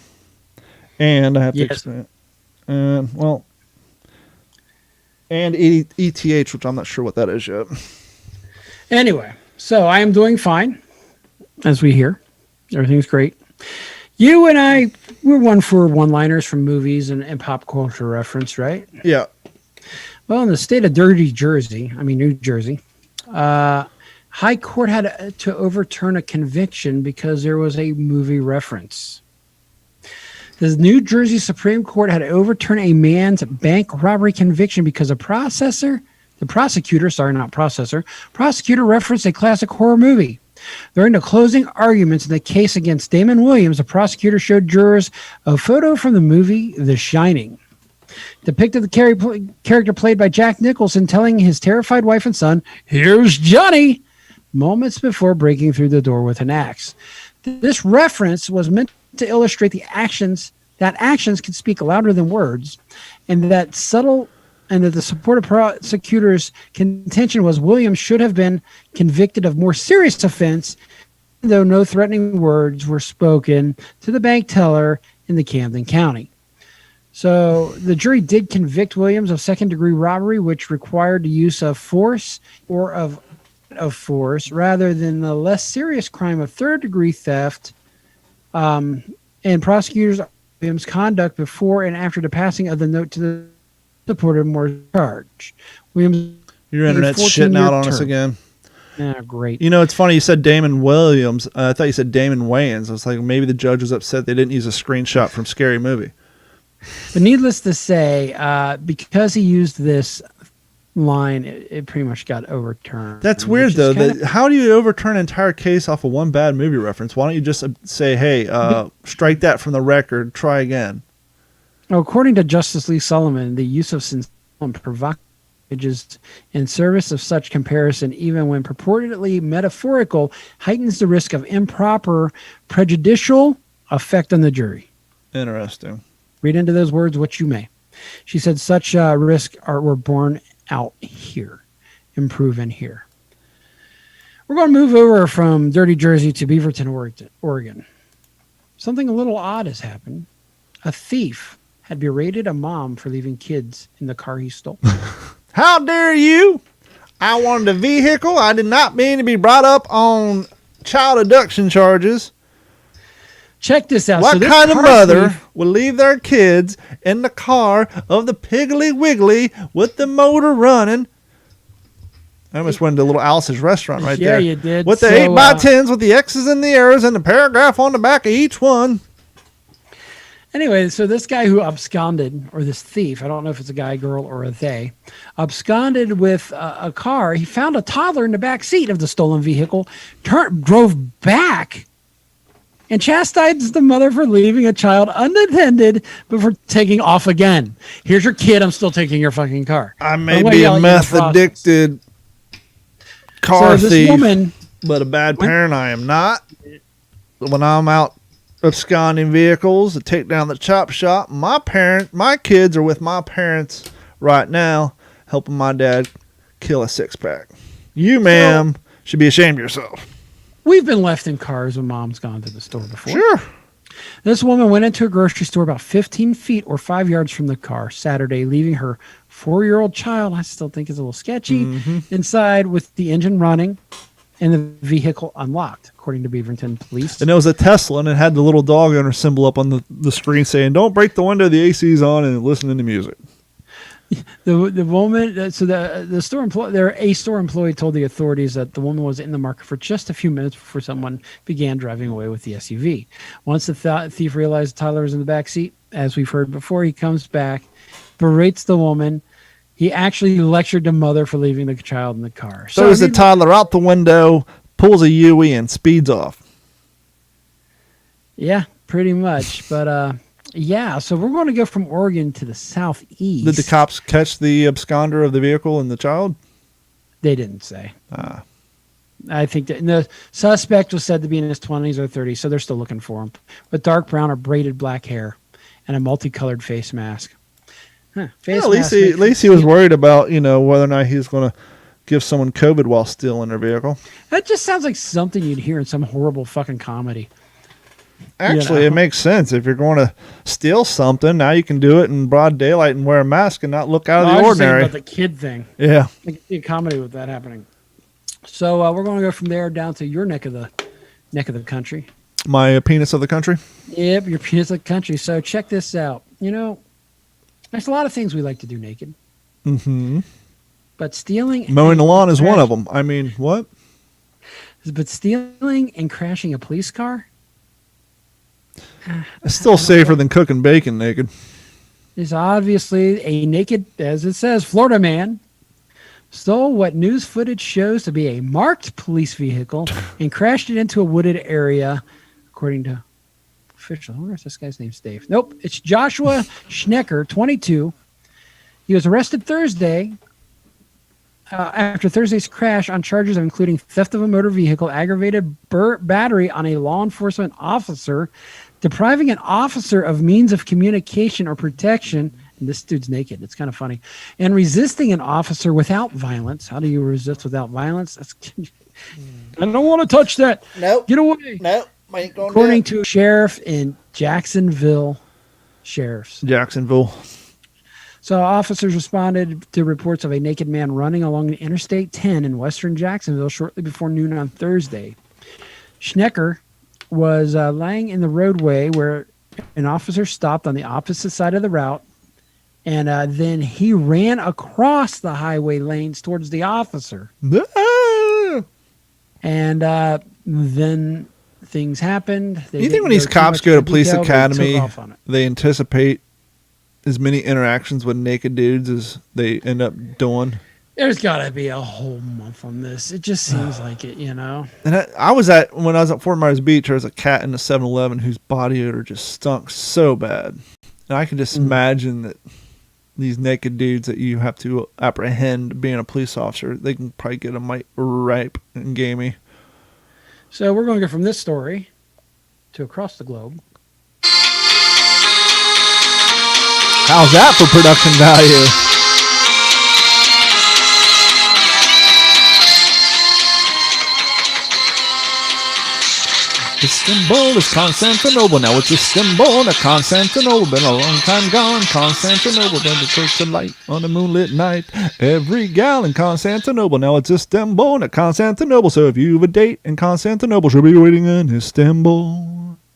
And I have to explain it. And ETH, which I'm not sure what that is yet. Anyway, so I am doing fine, as we hear. Everything's great. You and I, we're one for one-liners from movies and pop culture reference, right? Yeah. Well, in the state of New Jersey, High Court had to overturn a conviction because there was a movie reference. The New Jersey Supreme Court had to overturn a man's bank robbery conviction because the prosecutor referenced a classic horror movie. During the closing arguments in the case against Damon Williams, the prosecutor showed jurors a photo from the movie The Shining. Depicted the character played by Jack Nicholson telling his terrified wife and son, "Here's Johnny," moments before breaking through the door with an axe. This reference was meant to illustrate that actions can speak louder than words, and that the supportive prosecutor's contention was Williams should have been convicted of more serious offense, even though no threatening words were spoken to the bank teller in the Camden County. So the jury did convict Williams of second-degree robbery, which required the use of force or of force rather than the less serious crime of third-degree theft. And prosecutors Williams' conduct before and after the passing of the note to the supported more charge. Williams, your internet's shitting out on us again. Yeah, great. You know, it's funny you said Damon Williams. I thought you said Damon Wayans. I was like, maybe the judge was upset they didn't use a screenshot from Scary Movie. But needless to say, because he used this line, it pretty much got overturned. That's weird, though. How do you overturn an entire case off of one bad movie reference? Why don't you just say, hey, strike that from the record, try again? According to Justice Lee Sullivan, the use of sincere and provocative images in service of such comparison, even when purportedly metaphorical, heightens the risk of improper prejudicial effect on the jury. Interesting. Read into those words what you may. She said such risks were borne out here, and proven here. We're going to move over from dirty Jersey to Beaverton, Oregon. Something a little odd has happened. A thief had berated a mom for leaving kids in the car he stole. How dare you? I wanted a vehicle. I did not mean to be brought up on child abduction charges. Check this out. What So this kind of car mother thief- would leave their kids in the car of the Piggly Wiggly with the motor running? I almost went to a little Alice's restaurant right Yeah, there. you did. With the So, 8x10s with the X's and the arrows and the paragraph on the back of each one. Anyway, so this guy who absconded, or this thief, I don't know if it's a guy, girl, or a they, absconded with a car. He found a toddler in the back seat of the stolen vehicle, drove back, and chastised the mother for leaving a child unattended before taking off again. Here's your kid. I'm still taking your fucking car. I I'm may gonna be yell a at you in the meth process. addicted car So this thief, woman- but a bad parent I am not. When I'm out absconding vehicles to take down the chop shop, my kids are with my parents right now, helping my dad kill a 6-pack. You, ma'am, should be ashamed of yourself. We've been left in cars when mom's gone to the store before. Sure. This woman went into a grocery store about 15 feet or 5 yards from the car Saturday, leaving her 4-year-old child, I still think is a little sketchy, inside with the engine running and the vehicle unlocked, according to Beaverton police. And it was a Tesla, and it had the little dog owner symbol up on the screen saying, "Don't break the window, the AC's on," and listening to music. The woman, so the store employee, a store employee told the authorities that the woman was in the market for just a few minutes before someone began driving away with the SUV. Once the thief realized Tyler was in the back seat, as we've heard before, he comes back, berates the woman. He actually lectured the mother for leaving the child in the car. Throws the toddler out the window, pulls a Yui, and speeds off. Yeah, pretty much. But yeah, so we're going to go from Oregon to the southeast. Did the cops catch the absconder of the vehicle and the child? They didn't say. I think that the suspect was said to be in his 20s or 30s, so they're still looking for him. With dark brown or braided black hair and a multicolored face mask. Huh. Yeah, at least he was worried about, whether or not he was going to give someone COVID while still in their vehicle. That just sounds like something you'd hear in some horrible fucking comedy. Actually, it makes sense. If you're going to steal something, now you can do it in broad daylight and wear a mask and not look out of the I was just ordinary. thinking about the kid thing. Yeah. I can see a comedy with that happening. So we're going to go from there down to your neck of the country. My penis of the country? Yep, your penis of the country. So check this out. There's a lot of things we like to do naked. Mm-hmm. But stealing... Mowing the lawn is one of them. I mean, what? But stealing and crashing a police car? It's still safer than cooking bacon naked. Is obviously a naked, as it says, Florida man stole what news footage shows to be a marked police vehicle and crashed it into a wooded area, according to officials. I wonder if this guy's name's Dave. Nope, it's Joshua Schnecker, 22. He was arrested Thursday after Thursday's crash on charges of including theft of a motor vehicle, aggravated battery on a law enforcement officer, depriving an officer of means of communication or protection. And this dude's naked. It's kind of funny. And resisting an officer without violence. How do you resist without violence? I don't want to touch that. Nope. Get away. Nope. Ain't gonna According to a sheriff in Jacksonville Sheriff's. Jacksonville. So officers responded to reports of a naked man running along Interstate 10 in western Jacksonville shortly before noon on Thursday. Schnecker was lying in the roadway where an officer stopped on the opposite side of the route, and then he ran across the highway lanes towards the officer. And then things happened. You think when these cops go to police academy, they anticipate as many interactions with naked dudes as they end up doing? There's got to be a whole month on this. It just seems like it, And when I was at Fort Myers Beach, there was a cat in the 7-Eleven whose body odor just stunk so bad. And I can just imagine that these naked dudes that you have to apprehend being a police officer, they can probably get them ripe and gamey. So we're going to go from this story to across the globe. How's that for production value? Istanbul is Constantinople. Now it's Istanbul, not Constantinople. Been a long time gone. Constantinople, been the church of light on a moonlit night. Every gal in Constantinople. Now it's Istanbul, not Constantinople. So if you have a date in Constantinople, she'll be waiting in Istanbul.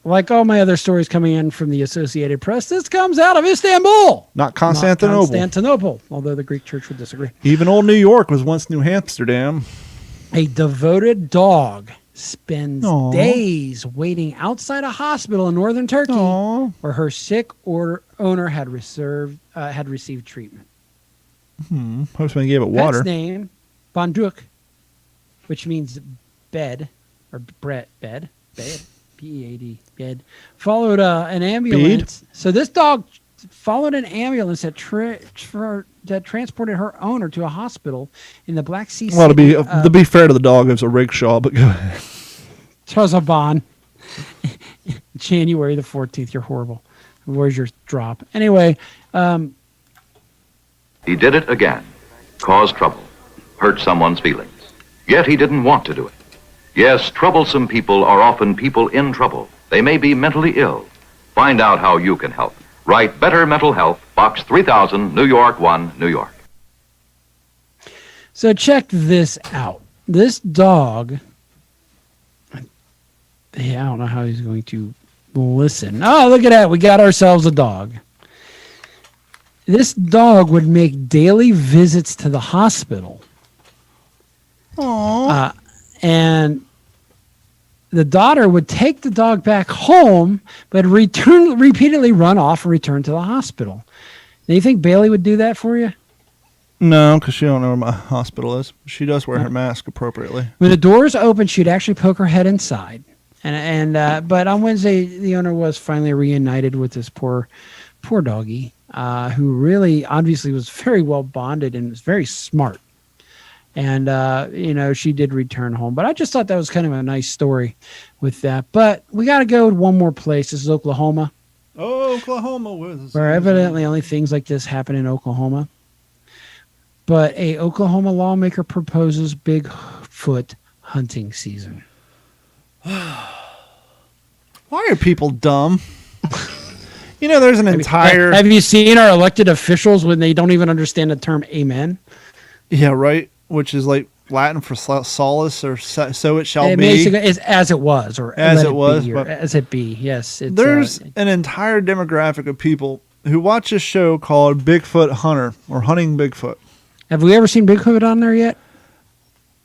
Like all my other stories coming in from the Associated Press, this comes out of Istanbul. Not Constantinople. Not Constantinople, although the Greek church would disagree. Even old New York was once New Amsterdam. A devoted dog spends Aww. days waiting outside a hospital in northern Turkey where her sick owner had received treatment. Postman gave it water. Pet's name, Banduk, which means bed, or bed, P-E-A-D, bed, followed an ambulance. Bead? So this dog followed an ambulance that transported her owner to a hospital in the Black Sea. Well, to be fair to the dog, it was a rickshaw, but go ahead. Chazabon. January the 14th. You're horrible. Where's your drop? Anyway. He did it again. Caused trouble. Hurt someone's feelings. Yet he didn't want to do it. Yes, troublesome people are often people in trouble. They may be mentally ill. Find out how you can help. Write Better Mental Health, Box 3000, New York 1, New York. So check this out. This dog, I don't know how he's going to listen. Oh, look at that. We got ourselves a dog. This dog would make daily visits to the hospital. And the daughter would take the dog back home, but repeatedly run off and return to the hospital. Now, you think Bailey would do that for you? No, because she don't know where my hospital is. She does wear her mask appropriately. When the doors opened, she'd actually poke her head inside. But on Wednesday, the owner was finally reunited with this poor doggy, who really obviously was very well bonded and was very smart. And, she did return home. But I just thought that was kind of a nice story with that. But we got to go to one more place. This is Oklahoma. Oh, Oklahoma. Where evidently only things like this happen in Oklahoma. But a Oklahoma lawmaker proposes Bigfoot hunting season. Why are people dumb? There's an entire... Have you seen our elected officials when they don't even understand the term amen? Yeah, right. Which is like Latin for solace or so it shall be. Basically, it's as it was, or as it was, or as it be. Yes, there's an entire demographic of people who watch a show called Bigfoot Hunter or Hunting Bigfoot. Have we ever seen Bigfoot on there yet?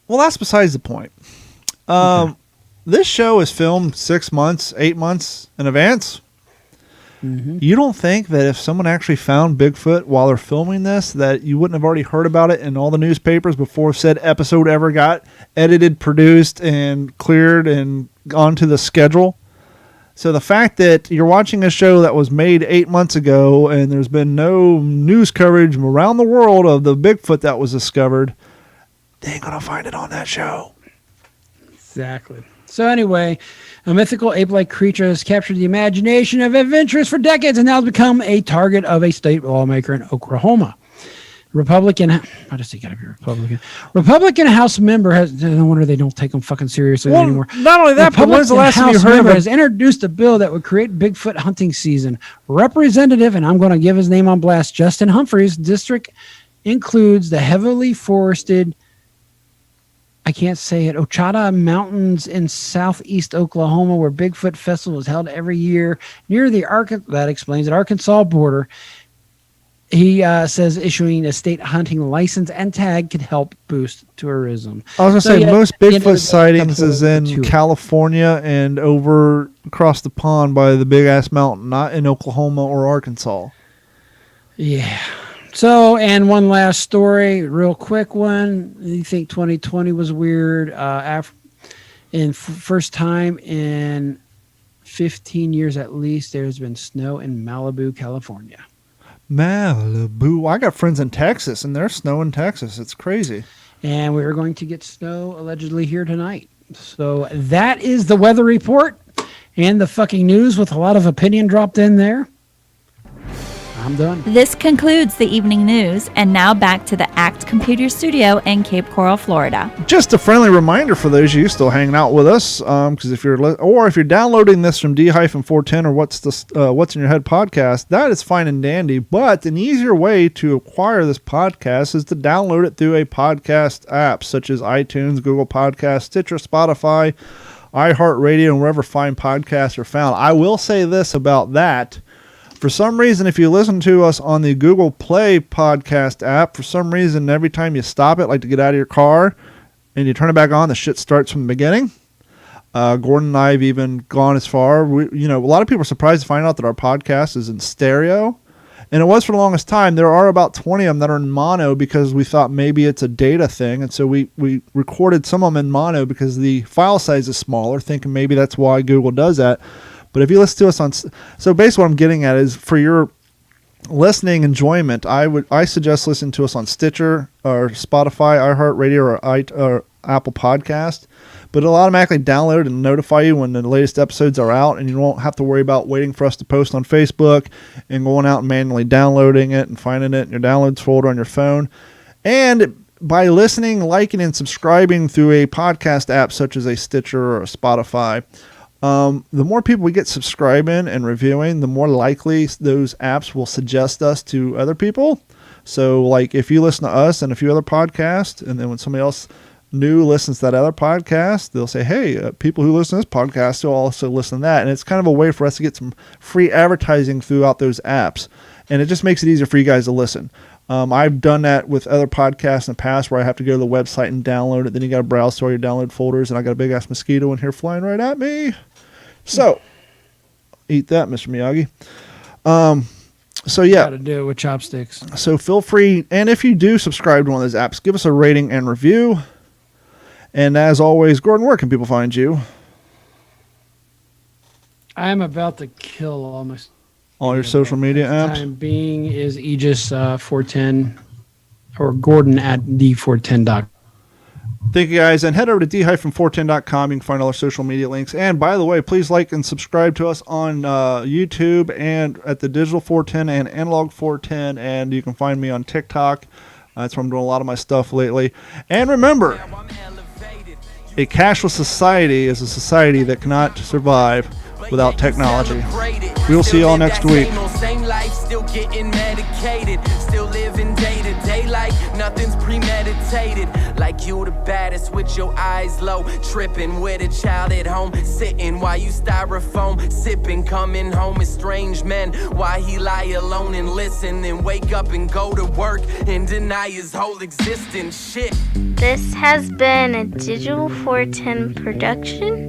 Well, that's besides the point. Okay. This show is filmed 6 months, 8 months in advance. Mm-hmm. You don't think that if someone actually found Bigfoot while they're filming this, that you wouldn't have already heard about it in all the newspapers before said episode ever got edited, produced, and cleared and onto the schedule? So the fact that you're watching a show that was made 8 months ago and there's been no news coverage around the world of the Bigfoot that was discovered, they ain't going to find it on that show. Exactly. So anyway, a mythical ape-like creature has captured the imagination of adventurers for decades and now has become a target of a state lawmaker in Oklahoma. Republican House member has... No wonder they don't take them fucking seriously anymore. Not only that, but when's the last time you heard of it? Has introduced a bill that would create Bigfoot hunting season. Representative, and I'm going to give his name on blast, Justin Humphreys' district includes the heavily forested... I can't say it. Ochata Mountains in southeast Oklahoma, where Bigfoot Festival is held every year near the Arkansas border. He says issuing a state hunting license and tag could help boost tourism. I was going to say most Bigfoot sightings is in California and over across the pond by the big ass mountain, not in Oklahoma or Arkansas. Yeah. So, and one last story, real quick one. You think 2020 was weird? First time in 15 years at least, there's been snow in Malibu, California. Malibu. I got friends in Texas, and there's snow in Texas. It's crazy. And we're going to get snow allegedly here tonight. So that is the weather report and the fucking news with a lot of opinion dropped in there. I'm done. This concludes the evening news, and now back to the ACT Computer Studio in Cape Coral, Florida. Just a friendly reminder for those of you still hanging out with us, because if you're downloading this from D-410 or What's in Your Head podcast, that is fine and dandy. But an easier way to acquire this podcast is to download it through a podcast app such as iTunes, Google Podcasts, Stitcher, Spotify, iHeartRadio, and wherever fine podcasts are found. I will say this about that. For some reason, if you listen to us on the Google Play podcast app, for some reason, every time you stop it, like to get out of your car, and you turn it back on, the shit starts from the beginning. Gordon and I have even gone as far. A lot of people are surprised to find out that our podcast is in stereo. And it was for the longest time. There are about 20 of them that are in mono because we thought maybe it's a data thing. And so we recorded some of them in mono because the file size is smaller, thinking maybe that's why Google does that. But if you listen to us on... So basically what I'm getting at is for your listening enjoyment, I suggest listening to us on Stitcher or Spotify, iHeartRadio, or Apple Podcast. But it'll automatically download and notify you when the latest episodes are out, and you won't have to worry about waiting for us to post on Facebook and going out and manually downloading it and finding it in your downloads folder on your phone. And by listening, liking, and subscribing through a podcast app such as a Stitcher or a Spotify, the more people we get subscribing and reviewing, the more likely those apps will suggest us to other people. So, like, if you listen to us and a few other podcasts, and then when somebody else new listens to that other podcast, they'll say, hey, people who listen to this podcast will also listen to that. And it's kind of a way for us to get some free advertising throughout those apps. And it just makes it easier for you guys to listen. I've done that with other podcasts in the past where I have to go to the website and download it. Then you got to browse through all your download folders, and I got a big-ass mosquito in here flying right at me. So, eat that, Mr. Miyagi. So, yeah. Got to do it with chopsticks. So, feel free. And if you do subscribe to one of those apps, give us a rating and review. And as always, Gordon, where can people find you? I'm about to kill almost all your social media apps. Time being is Aegis 410 or Gordon at D410.com. Thank you, guys. And head over to D-410.com. You can find all our social media links. And by the way, please like and subscribe to us on YouTube and at the Digital 410 and Analog 410. And you can find me on TikTok. That's where I'm doing a lot of my stuff lately. And remember, a cashless society is a society that cannot survive without technology. We will see you all next week. Same life, still getting medicated, still living day to day like nothing's premeditated. Like you the baddest with your eyes low, tripping with a child at home, sitting while you styrofoam, sipping, coming home with strange men. Why he lie alone and listen, and wake up and go to work and deny his whole existence. Shit. This has been a Digital 410 production.